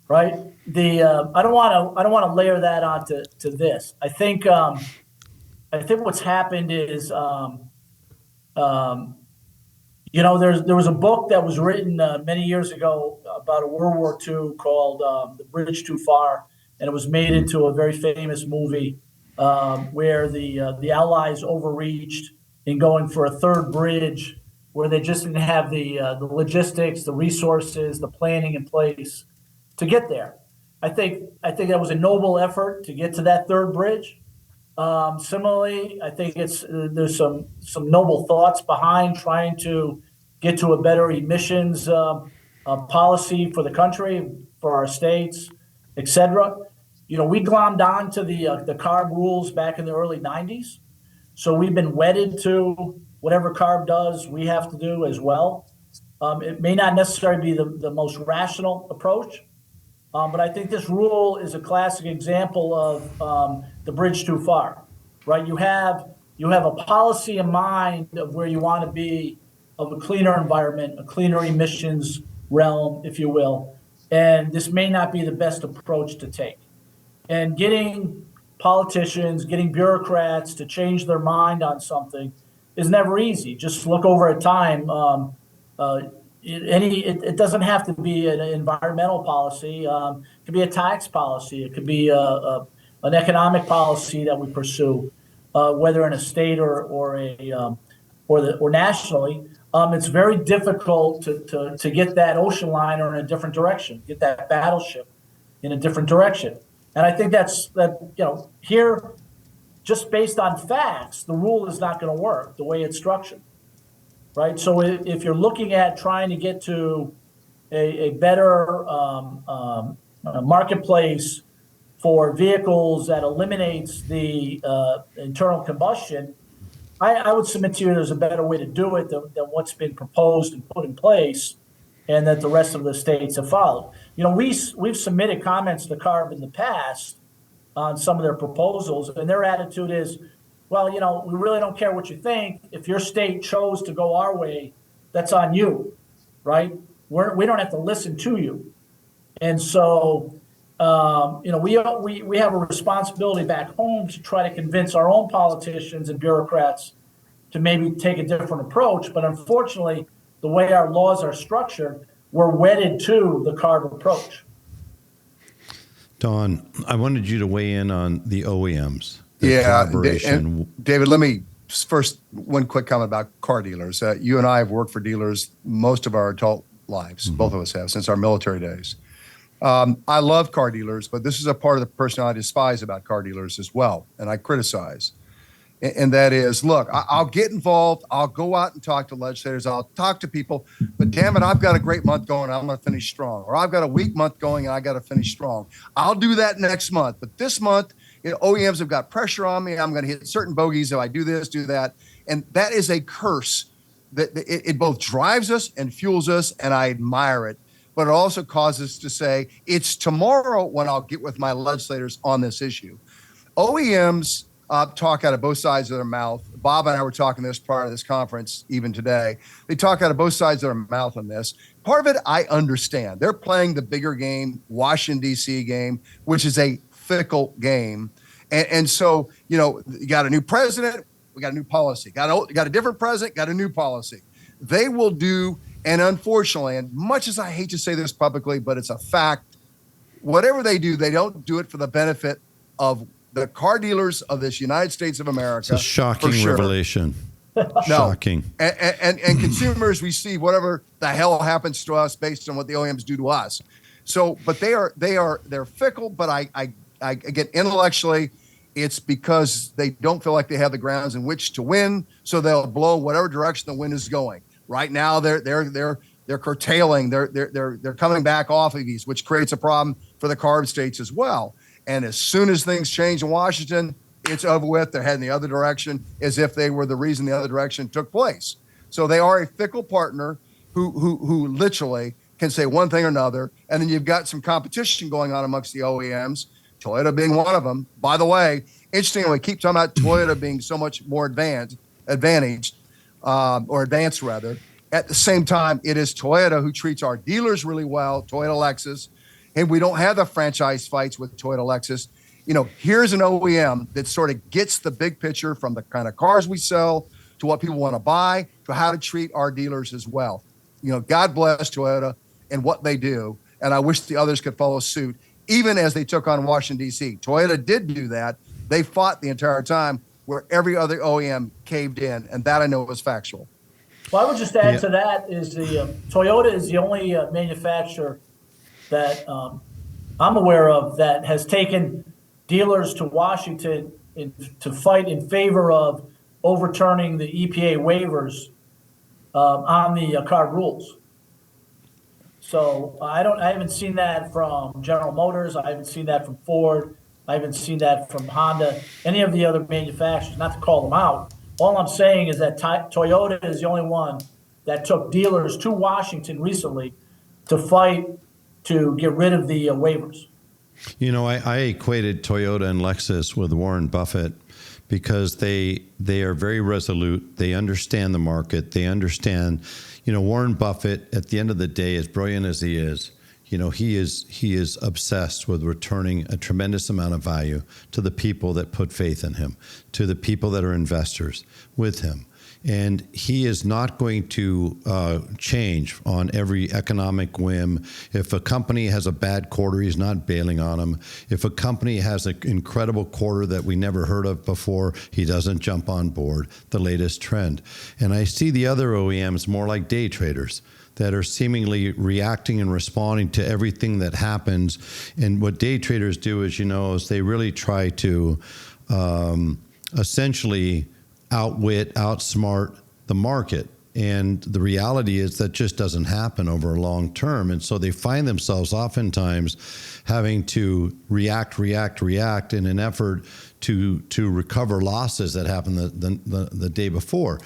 right? I don't want to layer that onto this. I think what's happened is, there was a book that was written many years ago about a World War II called The Bridge Too Far, and it was made into a very famous movie where the Allies overreached in going for a third bridge where they just didn't have the logistics, the resources, the planning in place to get there. I think that was a noble effort to get to that third bridge. Similarly, I think there's some noble thoughts behind trying to get to a better emissions policy for the country, for our states, et cetera. We glommed on to the CARB rules back in the early '90s, so we've been wedded to whatever CARB does. We have to do as well. It may not necessarily be the most rational approach, but I think this rule is a classic example of the bridge too far, right? You have a policy in mind of where you want to be, of a cleaner environment, a cleaner emissions realm, if you will, and this may not be the best approach to take. And getting politicians, getting bureaucrats to change their mind on something is never easy. Just look over at time. It doesn't have to be an environmental policy. It could be a tax policy. It could be an economic policy that we pursue, whether in a state or nationally. It's very difficult to get that ocean liner in a different direction, get that battleship in a different direction. And I think here, just based on facts, the rule is not going to work the way it's structured. Right. So if you're looking at trying to get to a better marketplace for vehicles that eliminates the internal combustion, I would submit to you there's a better way to do it than what's been proposed and put in place, and that the rest of the states have followed. We've submitted comments to CARB in the past on some of their proposals, and their attitude is, well, we really don't care what you think. If your state chose to go our way, that's on you, right? We don't have to listen to you. And so, we have a responsibility back home to try to convince our own politicians and bureaucrats to maybe take a different approach. But unfortunately, the way our laws are structured, we're wedded to the CARB approach. Don, I wanted you to weigh in on the OEMs. And David, let me first, one quick comment about car dealers. You and I have worked for dealers most of our adult lives. Mm-hmm. Both of us have, since our military days. I love car dealers, but this is a part of the personality I despise about car dealers as well, and I criticize. And that is, look, I'll get involved. I'll go out and talk to legislators. I'll talk to people. But damn it, I've got a great month going. I'm going to finish strong. Or I've got a weak month going, and I got to finish strong. I'll do that next month. But this month, OEMs have got pressure on me. I'm going to hit certain bogeys if I do this, do that. And that is a curse that it both drives us and fuels us, and I admire it. But it also causes us to say, it's tomorrow when I'll get with my legislators on this issue. OEMs talk out of both sides of their mouth. Bob and I were talking this prior to this conference, even today. They talk out of both sides of their mouth on this. Part of it, I understand. They're playing the bigger game, Washington, D.C. game, which is a fickle game. And so, you got a new president, we got a new policy. Got a different president, got a new policy. They will do, and unfortunately, and much as I hate to say this publicly, but it's a fact, whatever they do, they don't do it for the benefit of the car dealers of this United States of America. It's a shocking revelation. Shocking. And consumers receive whatever the hell happens to us based on what the OEMs do to us. So, but they're fickle, but I get intellectually, it's because they don't feel like they have the grounds in which to win, so they'll blow whatever direction the wind is going. Right now, they're curtailing, they're coming back off of these, which creates a problem for the CARB states as well. And as soon as things change in Washington, it's over with. They're heading the other direction as if they were the reason the other direction took place. So they are a fickle partner who literally can say one thing or another. And then you've got some competition going on amongst the OEMs, Toyota being one of them. By the way, interestingly, we keep talking about Toyota being so much more advanced. At the same time, it is Toyota who treats our dealers really well, Toyota Lexus. And we don't have the franchise fights with Toyota Lexus. Here's an OEM that sort of gets the big picture from the kind of cars we sell to what people want to buy to how to treat our dealers as well. God bless Toyota and what they do. And I wish the others could follow suit, even as they took on Washington, D.C. Toyota did do that. They fought the entire time where every other OEM caved in. And that I know was factual. Well, I would just add to that is Toyota is the only manufacturer that I'm aware of that has taken dealers to Washington to fight in favor of overturning the EPA waivers on the CARB rules. So I haven't seen that from General Motors. I haven't seen that from Ford. I haven't seen that from Honda, any of the other manufacturers, not to call them out. All I'm saying is that Toyota is the only one that took dealers to Washington recently to fight to get rid of the waivers. You know, I equated Toyota and Lexus with Warren Buffett because they are very resolute. They understand the market. They understand, you know, Warren Buffett, at the end of the day, as brilliant as he is, you know, he is obsessed with returning a tremendous amount of value to the people that put faith in him, to the people that are investors with him. And he is not going to change on every economic whim. If a company has a bad quarter, he's not bailing on them. If a company has an incredible quarter that we never heard of before, he doesn't jump on board the latest trend. And I see the other OEMs more like day traders that are seemingly reacting and responding to everything that happens. And what day traders do, as you know, is they really try to essentially outwit, outsmart the market. And the reality is that just doesn't happen over a long term. And so they find themselves oftentimes having to react in an effort to recover losses that happened the day before.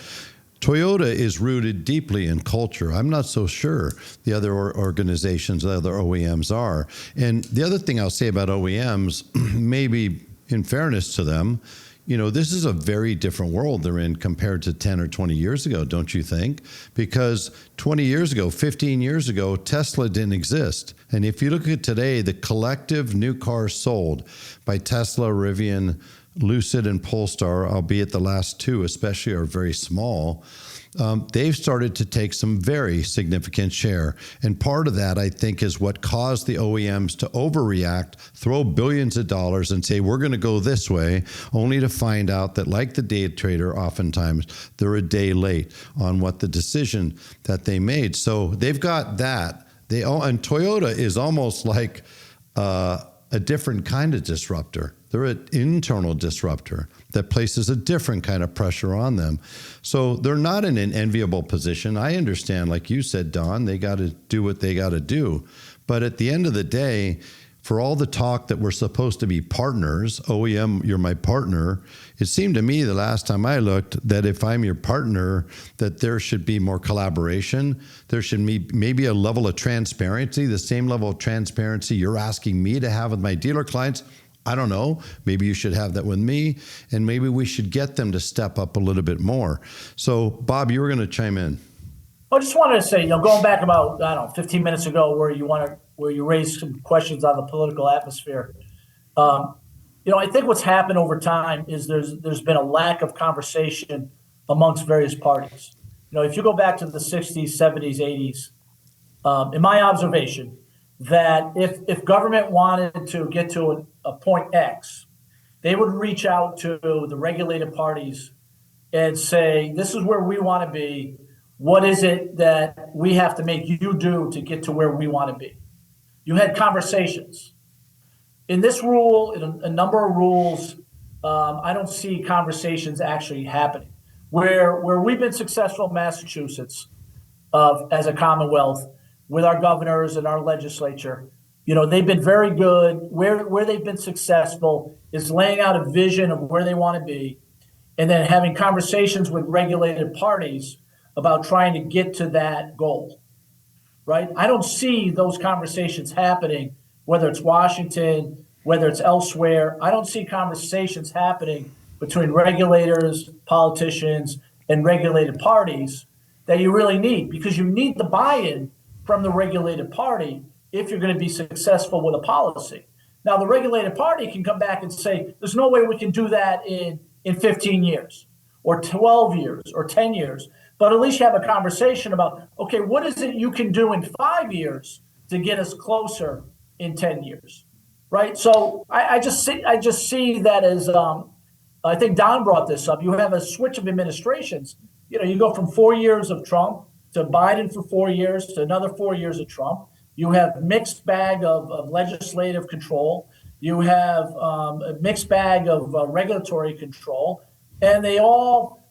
Toyota is rooted deeply in culture. I'm not so sure the other organizations, the other OEMs are. And the other thing I'll say about OEMs, maybe in fairness to them, you know, this is a very different world they're in compared to 10 or 20 years ago, don't you think? Because 20 years ago, 15 years ago, Tesla didn't exist. And if you look at today, the collective new cars sold by Tesla, Rivian, Lucid, and Polestar, albeit the last two especially are very small, they've started to take some very significant share. And part of that, I think, is what caused the OEMs to overreact, throw billions of dollars and say, we're going to go this way, only to find out that, like the day trader, oftentimes they're a day late on what the decision that they made. So they've got that. And Toyota is almost like a different kind of disruptor. They're an internal disruptor that places a different kind of pressure on them. So they're not in an enviable position. I understand, like you said, Don, they got to do what they got to do. But at the end of the day, for all the talk that we're supposed to be partners, OEM, you're my partner, it seemed to me the last time I looked that if I'm your partner, that there should be more collaboration. There should be maybe a level of transparency, the same level of transparency you're asking me to have with my dealer clients. I don't know. Maybe you should have that with me, and maybe we should get them to step up a little bit more. So, Bob, you were going to chime in. I just wanted to say, you know, going back about, 15 minutes ago, where you raised some questions on the political atmosphere. You know, I think what's happened over time is there's been a lack of conversation amongst various parties. You know, if you go back to the 60s, 70s, 80s, in my observation, that if government wanted to get to a point X, they would reach out to the regulated parties and say, this is where we want to be. What is it that we have to make you do to get to where we want to be? You had conversations. In this rule, in a number of rules, I don't see conversations actually happening. Where we've been successful in Massachusetts as a Commonwealth with our governors and our legislature, you know, they've been very good. Where they've been successful is laying out a vision of where they want to be, and then having conversations with regulated parties about trying to get to that goal, right? I don't see those conversations happening, whether it's Washington, whether it's elsewhere. I don't see conversations happening between regulators, politicians, and regulated parties that you really need, because you need the buy-in from the regulated party if you're going to be successful with a policy. Now, the regulated party can come back and say, there's no way we can do that in 15 years or 12 years or 10 years. But at least you have a conversation about, okay, what is it you can do in 5 years to get us closer in 10 years, right? So I just see that as, I think Don brought this up. You have a switch of administrations. You know, you go from 4 years of Trump to Biden for 4 years to another 4 years of Trump. You have mixed bag of legislative control. You have a mixed bag of regulatory control, and they all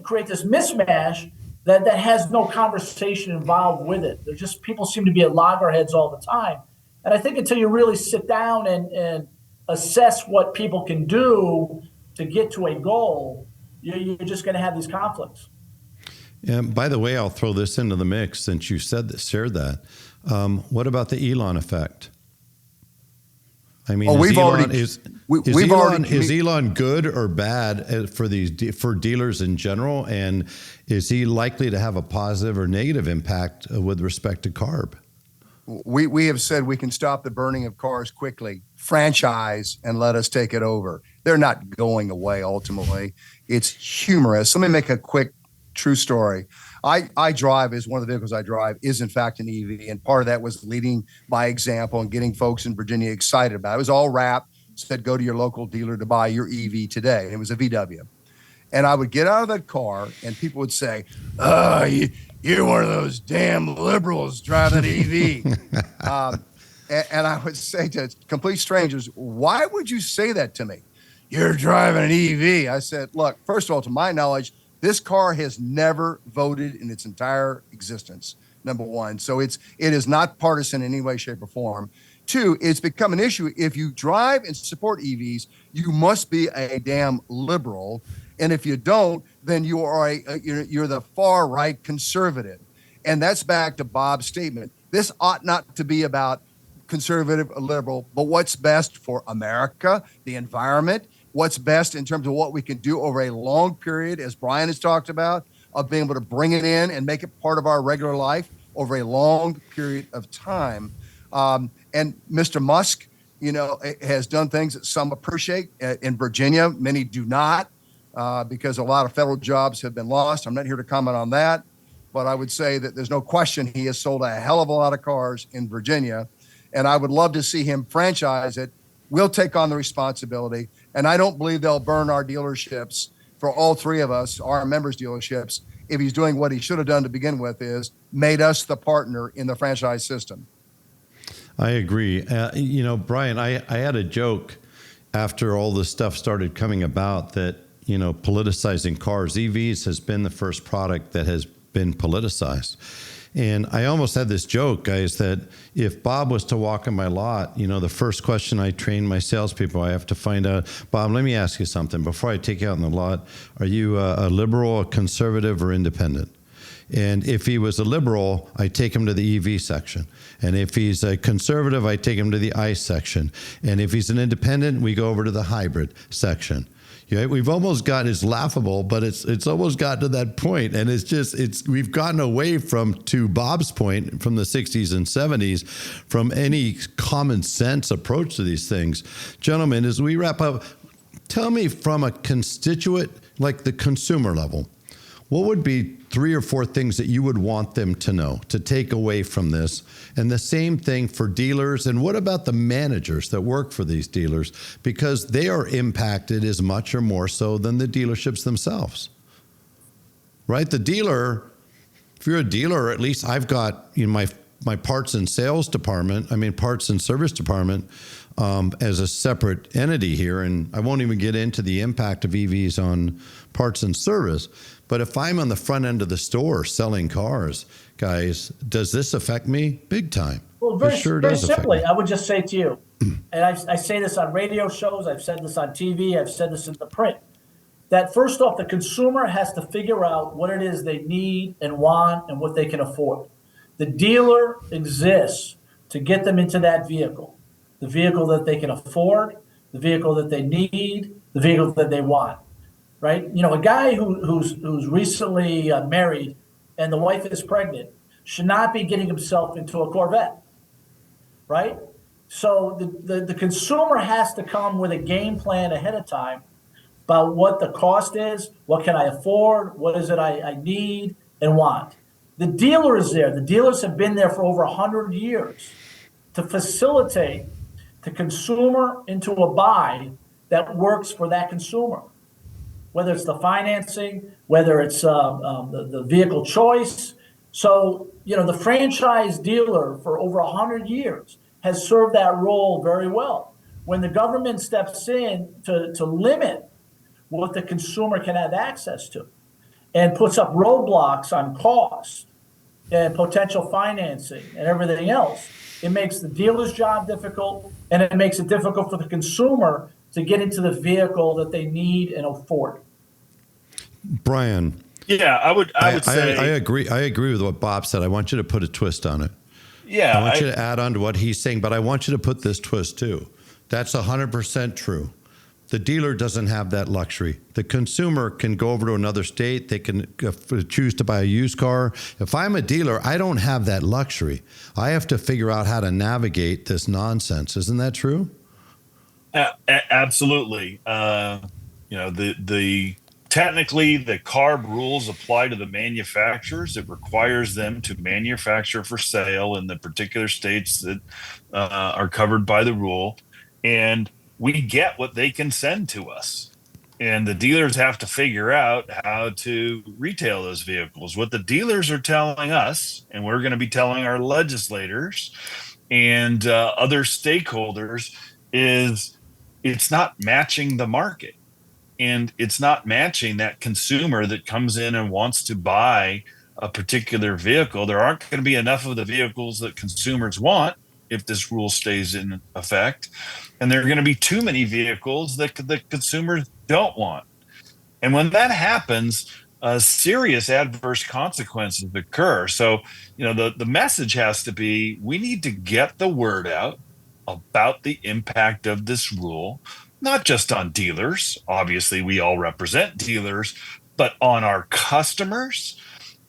create this mismatch that has no conversation involved with it. They're just people seem to be at loggerheads all the time. And I think until you really sit down and assess what people can do to get to a goal, you're just going to have these conflicts. And by the way, I'll throw this into the mix since you shared that. What about the Elon effect? I mean, is Elon good or bad for dealers in general, and is he likely to have a positive or negative impact with respect to CARB? We have said we can stop the burning of cars quickly, franchise, and let us take it over. They're not going away ultimately. It's humorous. Let me make a quick true story. I drive, as one of the vehicles I drive is in fact an EV, and part of that was leading by example and getting folks in Virginia excited about it. It was all wrapped, said go to your local dealer to buy your EV today. And it was a VW. And I would get out of that car and people would say, oh, you're one of those damn liberals driving an EV. And I would say to complete strangers, why would you say that to me? You're driving an EV. I said, look, first of all, to my knowledge, this car has never voted in its entire existence, number one. So it is not partisan in any way, shape, or form. Two, it's become an issue. If you drive and support EVs, you must be a damn liberal. And if you don't, then you are you're the far right conservative. And that's back to Bob's statement. This ought not to be about conservative or liberal, but what's best for America, the environment, what's best in terms of what we can do over a long period, as Brian has talked about, of being able to bring it in and make it part of our regular life over a long period of time. And Mr. Musk, has done things that some appreciate. In Virginia, many do not, because a lot of federal jobs have been lost. I'm not here to comment on that, but I would say that there's no question he has sold a hell of a lot of cars in Virginia, and I would love to see him franchise it. We'll take on the responsibility, and I don't believe they'll burn our dealerships for all three of us, our members' dealerships, if he's doing what he should have done to begin with, is made us the partner in the franchise system. I agree. Brian, I had a joke after all this stuff started coming about that, politicizing cars, EVs has been the first product that has been politicized. And I almost had this joke, guys, that if Bob was to walk in my lot, the first question I train my salespeople, I have to find out, Bob, let me ask you something. Before I take you out in the lot, are you a liberal, a conservative, or independent? And if he was a liberal, I take him to the EV section. And if he's a conservative, I take him to the ICE section. And if he's an independent, we go over to the hybrid section. We've almost got, it's laughable, but it's almost gotten to that point. And we've gotten away from, to Bob's point, from the 60s and 70s, from any common sense approach to these things. Gentlemen, as we wrap up, tell me from a constituent, like the consumer level, what would be 3 or 4 things that you would want them to know, to take away from this? And the same thing for dealers. And what about the managers that work for these dealers? Because they are impacted as much or more so than the dealerships themselves, right? The dealer, if you're a dealer, at least I've got my parts and sales department, parts and service department as a separate entity here. And I won't even get into the impact of EVs on parts and service. But if I'm on the front end of the store selling cars, guys, does this affect me? Big time. Well, very simply, I would just say to you, and I say this on radio shows, I've said this on TV, I've said this in the print, that first off, the consumer has to figure out what it is they need and want and what they can afford. The dealer exists to get them into that vehicle, the vehicle that they can afford, the vehicle that they need, the vehicle that they want. Right? A guy who's recently married and the wife is pregnant should not be getting himself into a Corvette, right? So the consumer has to come with a game plan ahead of time about what the cost is, what can I afford, what is it I need and want. The dealer is there. The dealers have been there for over 100 years to facilitate the consumer into a buy that works for that consumer. Whether it's the financing, whether it's the vehicle choice. So, the franchise dealer for over 100 years has served that role very well. when the government steps in to limit what the consumer can have access to and puts up roadblocks on cost and potential financing and everything else, it makes the dealer's job difficult, and it makes it difficult for the consumer to get into the vehicle that they need and afford. Brian. Yeah, I would say I agree. I agree with what Bob said. I want you to put a twist on it. Yeah, I want you to add on to what he's saying, but I want you to put this twist too. That's 100% true. The dealer doesn't have that luxury. The consumer can go over to another state. They can choose to buy a used car. If I'm a dealer, I don't have that luxury. I have to figure out how to navigate this nonsense. Isn't that true? Absolutely. Technically, the CARB rules apply to the manufacturers. It requires them to manufacture for sale in the particular states that are covered by the rule. And we get what they can send to us. And the dealers have to figure out how to retail those vehicles. What the dealers are telling us, and we're going to be telling our legislators and other stakeholders, is it's not matching the market. And it's not matching that consumer that comes in and wants to buy a particular vehicle. There aren't going to be enough of the vehicles that consumers want if this rule stays in effect. And there are going to be too many vehicles that the consumers don't want. And when that happens, serious adverse consequences occur. So, the message has to be, we need to get the word out about the impact of this rule, not just on dealers. Obviously, we all represent dealers, but on our customers,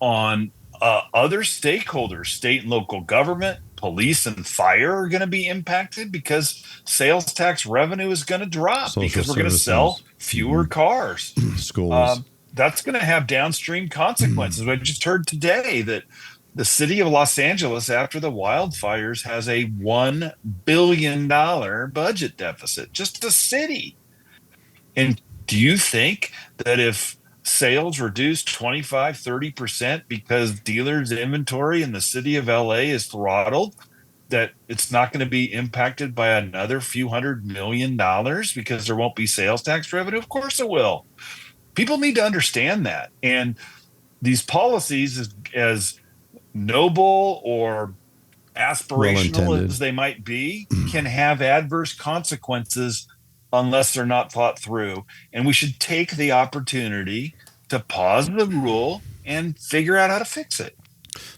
on other stakeholders, state and local government, police and fire are going to be impacted because sales tax revenue is going to drop because we're going to sell fewer cars. Schools. That's going to have downstream consequences. I just heard today that the city of Los Angeles, after the wildfires, has a $1 billion budget deficit, just the city. And do you think that if sales reduce 25-30% because dealers' inventory in the city of LA is throttled, that it's not going to be impacted by another few $100 million because there won't be sales tax revenue? Of course it will. People need to understand that. And these policies, as noble or aspirational as they might be, can have adverse consequences unless they're not thought through. And we should take the opportunity to pause the rule and figure out how to fix it.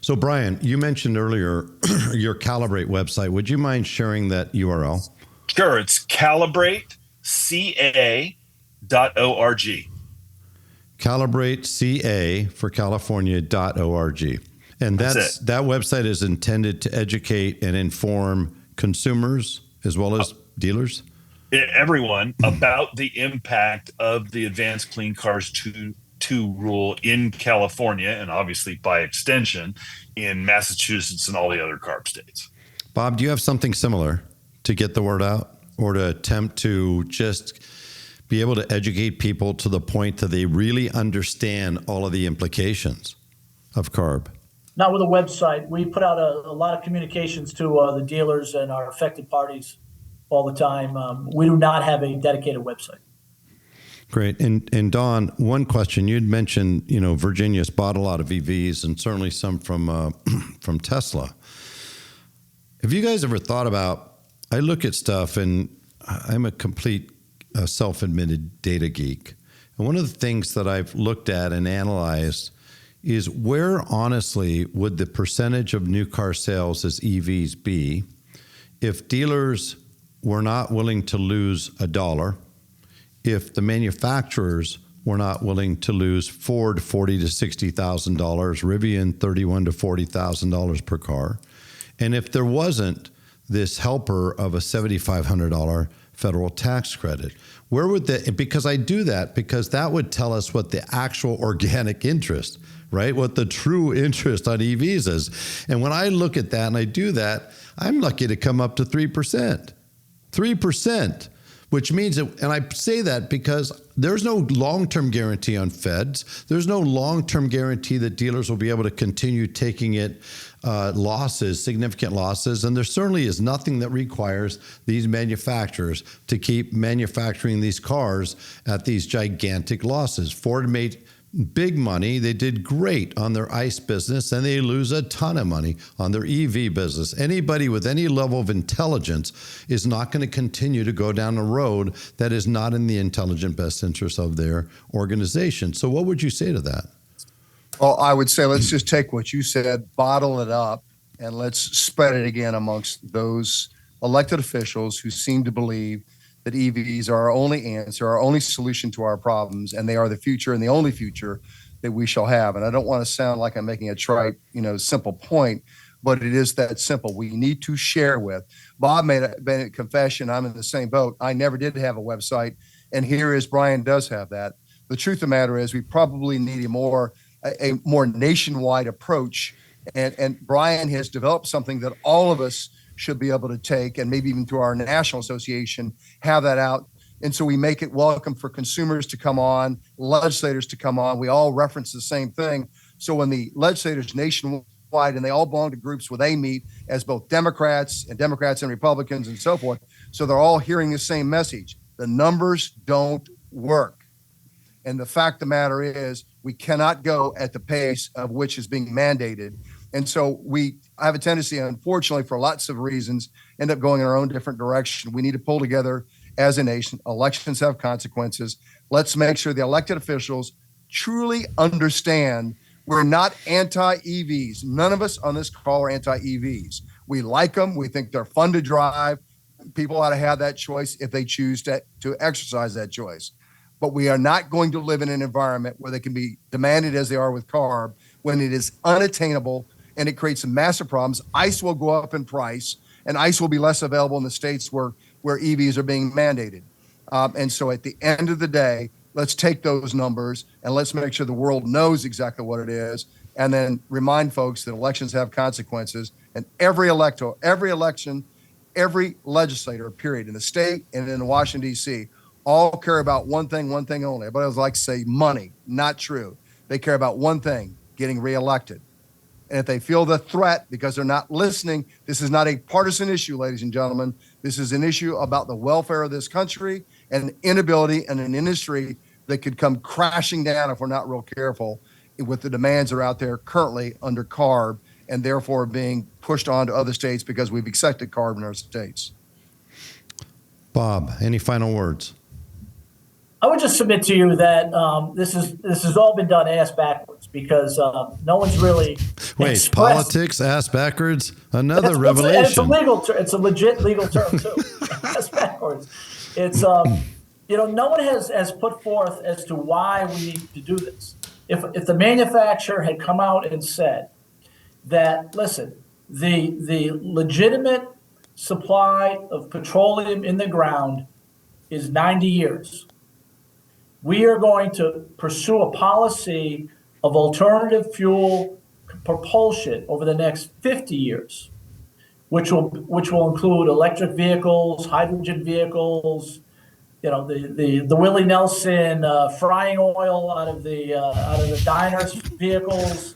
So, Brian, you mentioned earlier your Calibrate website. Would you mind sharing that URL? Sure. It's calibrateca.org. Calibrate CA for California.org. And that website is intended to educate and inform consumers as well as dealers? Everyone about the impact of the Advanced Clean Cars 2 rule in California, and obviously by extension in Massachusetts and all the other CARB states. Bob, do you have something similar to get the word out or to attempt to just be able to educate people to the point that they really understand all of the implications of CARB? Not with a website. We put out a lot of communications to the dealers and our affected parties all the time. We do not have a dedicated website. Great. And Don, one question. You'd mentioned, Virginia's bought a lot of EVs and certainly some from Tesla. Have you guys ever thought about, I look at stuff and I'm a complete self-admitted data geek. And one of the things that I've looked at and analyzed is where honestly would the percentage of new car sales as EVs be if dealers were not willing to lose $1, if the manufacturers were not willing to lose Ford $40,000 to $60,000, Rivian $31,000 to $40,000 per car, and if there wasn't this helper of a $7,500 federal tax credit? Where would because I do that because that would tell us what the actual organic interest, right? What the true interest on EVs is. And when I look at that and I do that, I'm lucky to come up to 3%. 3%. which means that, and I say that because there's no long-term guarantee on feds. There's no long-term guarantee that dealers will be able to continue taking it losses, significant losses. And there certainly is nothing that requires these manufacturers to keep manufacturing these cars at these gigantic losses. Ford made big money. They did great on their ICE business, and they lose a ton of money on their EV business. Anybody with any level of intelligence is not going to continue to go down a road that is not in the intelligent best interest of their organization. So what would you say to that? Well, I would say let's just take what you said, bottle it up, and let's spread it again amongst those elected officials who seem to believe that EVs are our only answer, our only solution to our problems, and they are the future and the only future that we shall have. And I don't want to sound like I'm making a trite, simple point, but it is that simple. We need to share with. Bob made a confession. I'm in the same boat. I never did have a website, and here is Brian does have that. The truth of the matter is we probably need a more nationwide approach, and Brian has developed something that all of us should be able to take, and maybe even through our national association, have that out. And so we make it welcome for consumers to come on, legislators to come on. We all reference the same thing. So when the legislators nationwide, and they all belong to groups where they meet as both Democrats and Republicans and so forth. So they're all hearing the same message. The numbers don't work. And the fact of the matter is we cannot go at the pace of which is being mandated. And so we have a tendency, unfortunately, for lots of reasons, end up going in our own different direction. We need to pull together as a nation. Elections have consequences. Let's make sure the elected officials truly understand we're not anti-EVs. None of us on this call are anti-EVs. We like them. We think they're fun to drive. People ought to have that choice if they choose to exercise that choice. But we are not going to live in an environment where they can be demanded as they are with CARB when it is unattainable, and it creates some massive problems. ICE will go up in price, and ICE will be less available in the states where EVs are being mandated. And so at the end of the day, let's take those numbers and let's make sure the world knows exactly what it is, and then remind folks that elections have consequences, and every election, every legislator, period, in the state and in Washington, D.C., all care about one thing only. Everybody would like to say money. Not true. They care about one thing, getting reelected. And if they feel the threat because they're not listening, this is not a partisan issue, ladies and gentlemen. This is an issue about the welfare of this country and an inability and an industry that could come crashing down if we're not real careful with the demands that are out there currently under CARB, and therefore being pushed on to other states because we've accepted CARB in our states. Bob, any final words? I would just submit to you that this has all been done ass backwards because no one's really Wait, politics ass backwards? Another revelation. It's a legit legal term too. Ass backwards. It's no one has put forth as to why we need to do this. If the manufacturer had come out and said that, listen, the legitimate supply of petroleum in the ground is 90 years. We are going to pursue a policy of alternative fuel propulsion over the next 50 years, which will include electric vehicles, hydrogen vehicles, the Willie Nelson frying oil out of the diners vehicles.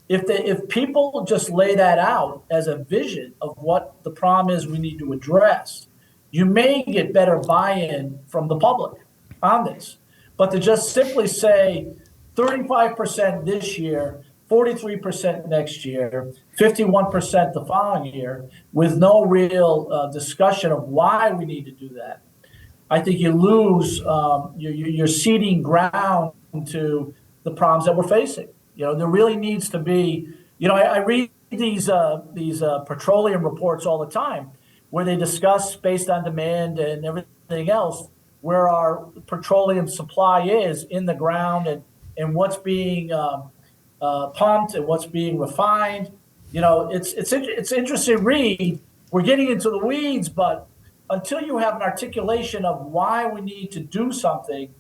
If people just lay that out as a vision of what the problem is we need to address, you may get better buy-in from the public on this. But to just simply say 35% this year, 43% next year, 51% the following year, with no real discussion of why we need to do that, I think you lose, you're ceding ground to the problems that we're facing. There really needs to be, I read these petroleum reports all the time where they discuss based on demand and everything else where our petroleum supply is in the ground and what's being pumped and what's being refined. It's interesting to read. We're getting into the weeds, but until you have an articulation of why we need to do something,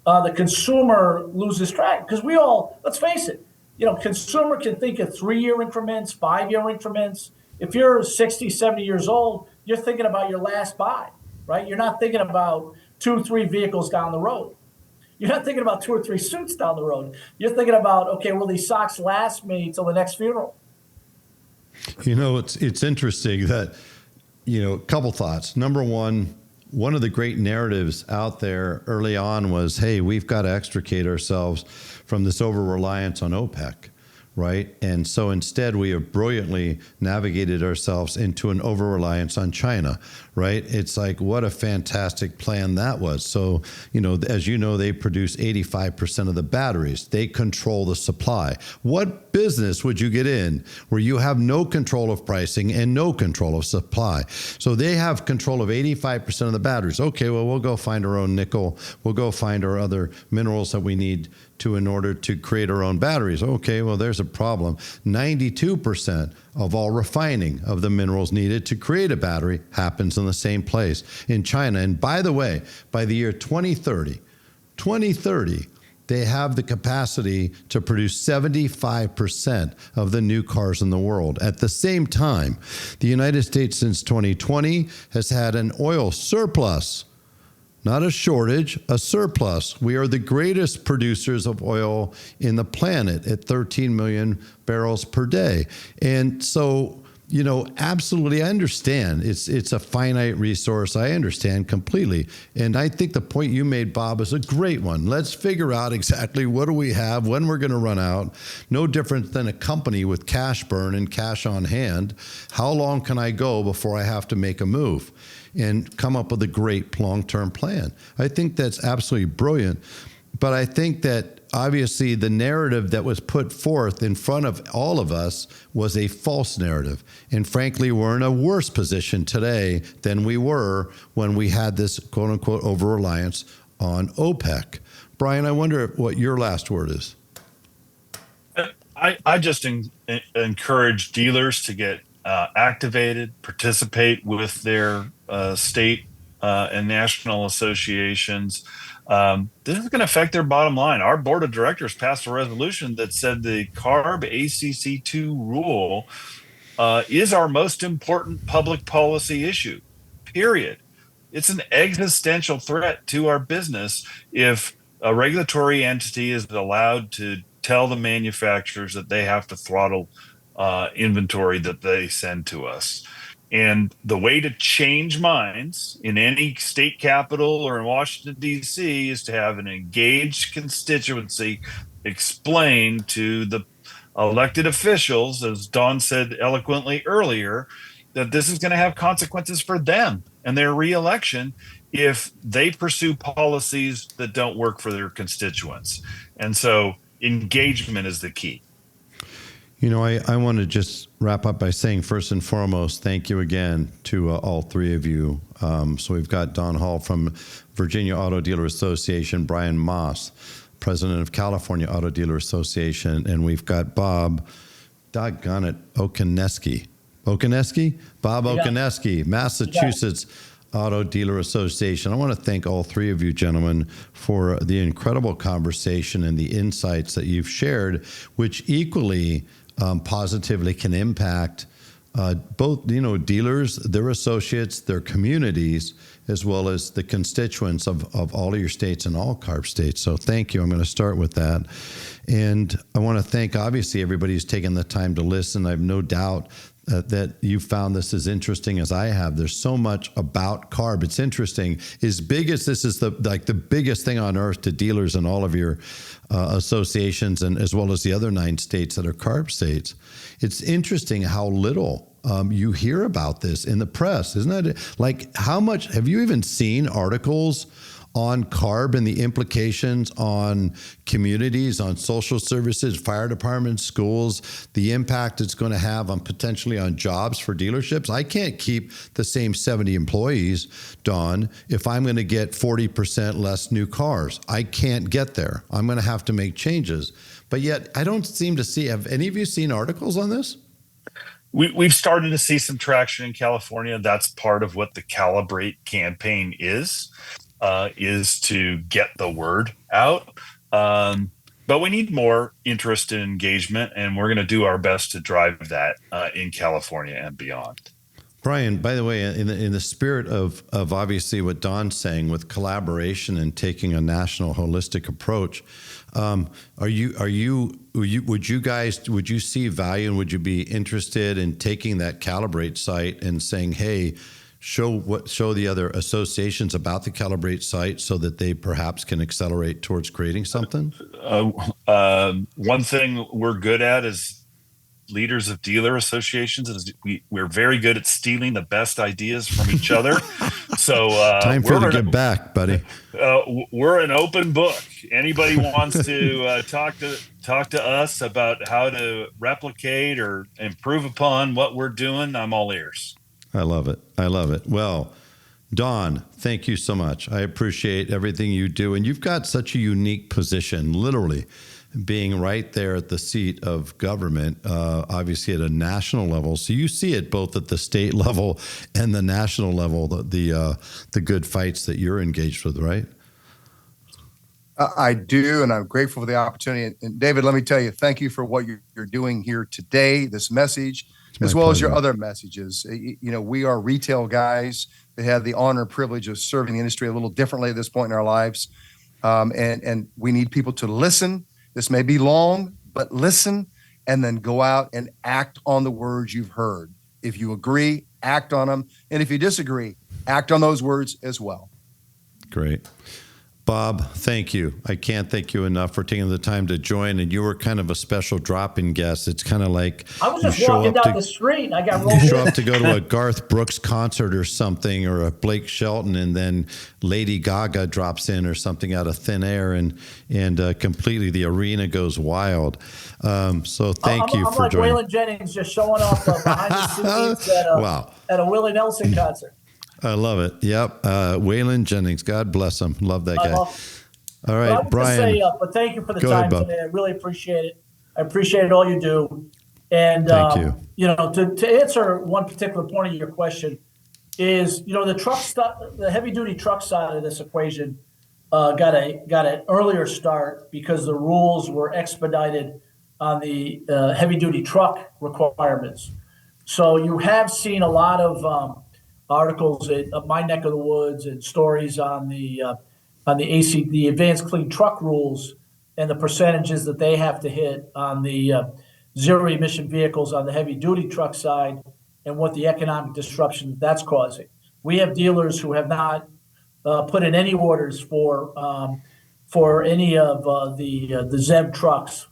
the consumer loses track. Because let's face it, consumer can think of 3-year increments, 5-year increments. If you're 60, 70 years old, you're thinking about your last buy. right? You're not thinking about 2 or 3 vehicles down the road. You're not thinking about 2 or 3 suits down the road. You're thinking about, okay, will these socks last me till the next funeral? It's interesting that, a couple thoughts. Number one of the great narratives out there early on was, hey, we've got to extricate ourselves from this over-reliance on OPEC, right? And so instead, we have brilliantly navigated ourselves into an over-reliance on China, right? It's like, what a fantastic plan that was. So, as you know, they produce 85% of the batteries. They control the supply. What business would you get in where you have no control of pricing and no control of supply? So they have control of 85% of the batteries. Okay, well, we'll go find our own nickel. We'll go find our other minerals that we need in order to create our own batteries. Okay, well, there's a problem. 92% of all refining of the minerals needed to create a battery happens in the same place in China. And by the way, by the year 2030, they have the capacity to produce 75% of the new cars in the world. At the same time, the United States since 2020 has had an oil surplus. Not a shortage, a surplus. We are the greatest producers of oil in the planet at 13 million barrels per day. And so, absolutely, I understand. It's a finite resource. I understand completely. And I think the point you made, Bob, is a great one. Let's figure out exactly what do we have, when we're going to run out. No different than a company with cash burn and cash on hand. How long can I go before I have to make a move? And come up with a great long-term plan. I think that's absolutely brilliant. But I think that obviously the narrative that was put forth in front of all of us was a false narrative. And frankly, we're in a worse position today than we were when we had this quote-unquote over-reliance on OPEC. Brian, I wonder what your last word is. I just encourage dealers to get activated, participate with their state and national associations. This is going to affect their bottom line. Our board of directors passed a resolution that said the CARB ACC2 rule is our most important public policy issue, period. It's an existential threat to our business if a regulatory entity is allowed to tell the manufacturers that they have to throttle inventory that they send to us. And the way to change minds in any state capital or in Washington, D.C. is to have an engaged constituency explain to the elected officials, as Don said eloquently earlier, that this is going to have consequences for them and their reelection if they pursue policies that don't work for their constituents. And so engagement is the key. I want to just wrap up by saying, first and foremost, thank you again to all three of you. So we've got Don Hall from Virginia Auto Dealer Association, Brian Maas, president of California Auto Dealer Association, and we've got Bob, doggone it, Okoneski? Bob Okoneski, Massachusetts Auto Dealer Association. I want to thank all three of you gentlemen for the incredible conversation and the insights that you've shared, which equally positively can impact both, dealers, their associates, their communities, as well as the constituents of all of your states and all CARB states. So thank you. I'm going to start with that. And I want to thank, obviously, everybody who's taken the time to listen. I have no doubt that you found this as interesting as I have. There's so much about CARB. It's interesting. As big as this is the biggest thing on earth to dealers in all of your associations, and as well as the other 9 states that are CARB states, it's interesting how little you hear about this in the press, isn't it? Like, how much have you even seen articles on CARB and the implications on communities, on social services, fire departments, schools, the impact it's going to have on potentially on jobs for dealerships? I can't keep the same 70 employees, Don, if I'm going to get 40% less new cars. I can't get there. I'm going to have to make changes. But yet I don't seem to see, have any of you seen articles on this? We've started to see some traction in California. That's part of what the Calibrate campaign is to get the word out. But we need more interest and engagement, and we're going to do our best to drive that in California and beyond. Brian, by the way, in the spirit of obviously what Don's saying with collaboration and taking a national holistic approach, would you see value and would you be interested in taking that Calibrate site and saying, hey, show the other associations about the Calibrate site so that they perhaps can accelerate towards creating something? One thing we're good at is leaders of dealer associations is we're very good at stealing the best ideas from each other. So time for you to get back, buddy. We're an open book. Anybody wants to talk to us about how to replicate or improve upon what we're doing, I'm all ears. I love it. Well, Don, thank you so much. I appreciate everything you do. And you've got such a unique position, literally being right there at the seat of government, obviously at a national level. So you see it both at the state level and the national level, the good fights that you're engaged with, right? I do, and I'm grateful for the opportunity. And David, let me tell you, thank you for what you're doing here today, this message, as well as your other messages. We are retail guys that have the honor and privilege of serving the industry a little differently at this point in our lives. And we need people to listen. This may be long, but listen and then go out and act on the words you've heard. If you agree, act on them. And if you disagree, act on those words as well. Great. Bob, thank you. I can't thank you enough for taking the time to join. And you were kind of a special drop-in guest. It's kind of like I was just walking down the street. I got rolled. You show up to go to a Garth Brooks concert or something, or a Blake Shelton, and then Lady Gaga drops in or something out of thin air, and completely the arena goes wild. So thank you for like joining. Waylon Jennings just showing up behind the scenes at a Willie Nelson concert. I love it. Yep. Waylon Jennings. God bless him. Love that guy. All right, Brian. But thank you for the time today. I really appreciate it. I appreciate all you do. And, thank you. To answer one particular point of your question is, the heavy duty truck side of this equation got an earlier start because the rules were expedited on the heavy duty truck requirements. So you have seen a lot of articles in my neck of the woods and stories on the advanced clean truck rules and the percentages that they have to hit on the zero emission vehicles on the heavy duty truck side and what the economic disruption that's causing. We have dealers who have not put in any orders for any of the ZEB trucks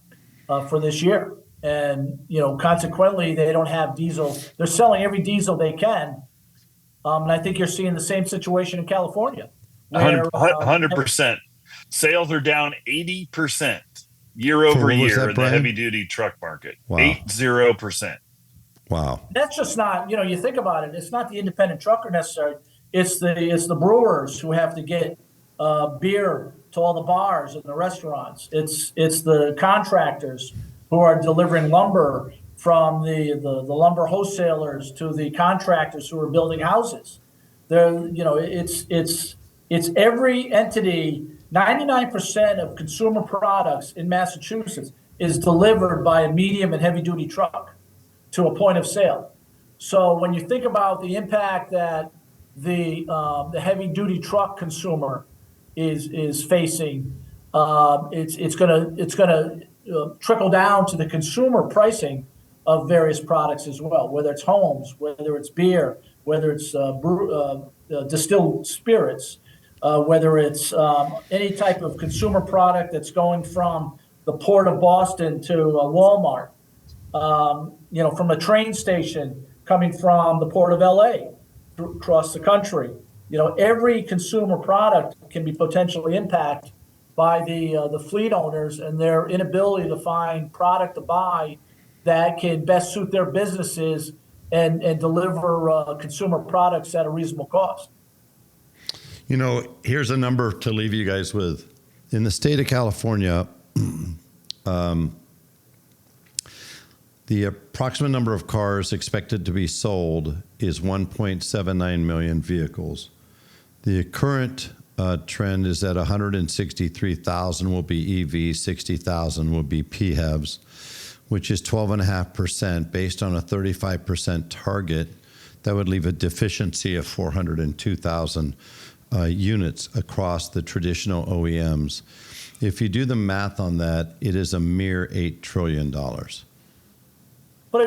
for this year, and consequently they don't have diesel. They're selling every diesel they can. And I think you're seeing the same situation in California. 100%. Sales are down 80% year over year in the heavy duty truck market. Wow. 80%. Wow. That's just not, you think about it. It's not the independent trucker necessarily. It's the brewers who have to get beer to all the bars and the restaurants. It's the contractors who are delivering lumber from the lumber wholesalers to the contractors who are building houses. It's every entity. 99% of consumer products in Massachusetts is delivered by a medium and heavy duty truck to a point of sale. So when you think about the impact that the heavy duty truck consumer is facing, it's gonna trickle down to the consumer pricing of various products as well, whether it's homes, whether it's beer, whether it's distilled spirits, whether it's any type of consumer product that's going from the Port of Boston to Walmart, from a train station coming from the Port of LA across the country. Every consumer product can be potentially impacted by the fleet owners and their inability to find product to buy that can best suit their businesses and deliver consumer products at a reasonable cost. Here's a number to leave you guys with. In the state of California, the approximate number of cars expected to be sold is 1.79 million vehicles. The current trend is that 163,000 will be EVs, 60,000 will be PHEVs, which is 12.5% based on a 35% target That would leave a deficiency of 402,000 units across the traditional OEMs. If you do the math on that, it is a mere $8 trillion. But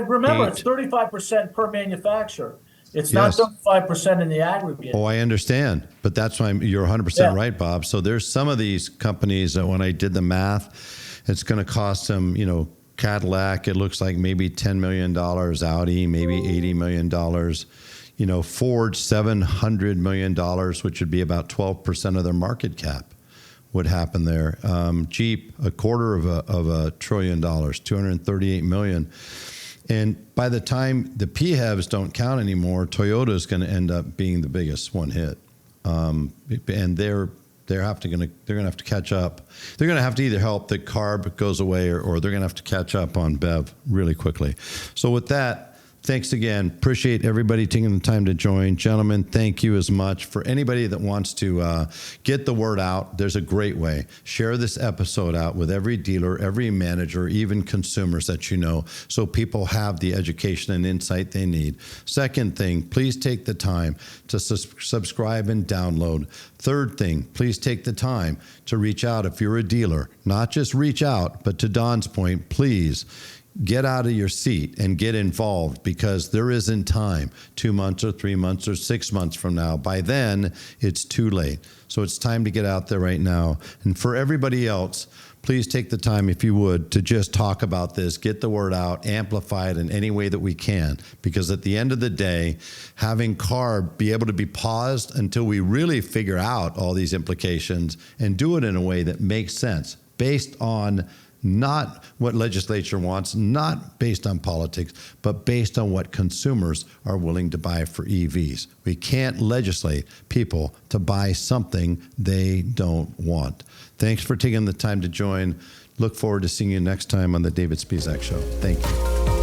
remember, it's 35% per manufacturer. It's not 35% in the aggregate. Oh, I understand. But that's why you're 100% right, Bob. So there's some of these companies that when I did the math, it's going to cost them, Cadillac, it looks like maybe $10 million, Audi, maybe $80 million, Ford, $700 million, which would be about 12% of their market cap would happen there. Jeep, a quarter of $1 trillion, $238 million. And by the time the PHEVs don't count anymore, Toyota is going to end up being the biggest one hit. And they're going to have to catch up. They're going to have to either help that CARB goes away or they're going to have to catch up on BEV really quickly. So with that, thanks again. Appreciate everybody taking the time to join. Gentlemen, thank you as much. For anybody that wants to get the word out, there's a great way. Share this episode out with every dealer, every manager, even consumers that you know, so people have the education and insight they need. Second thing, please take the time to subscribe and download. Third thing, please take the time to reach out if you're a dealer. Not just reach out, but to Don's point, please get out of your seat and get involved, because there isn't time 2 months or 3 months or 6 months from now. By then, it's too late. So it's time to get out there right now. And for everybody else, please take the time, if you would, to just talk about this, get the word out, amplify it in any way that we can. Because at the end of the day, having CARB be able to be paused until we really figure out all these implications and do it in a way that makes sense, based on not what legislature wants, not based on politics, but based on what consumers are willing to buy for EVs. We can't legislate people to buy something they don't want. Thanks for taking the time to join. Look forward to seeing you next time on the David Spisak Show. Thank you.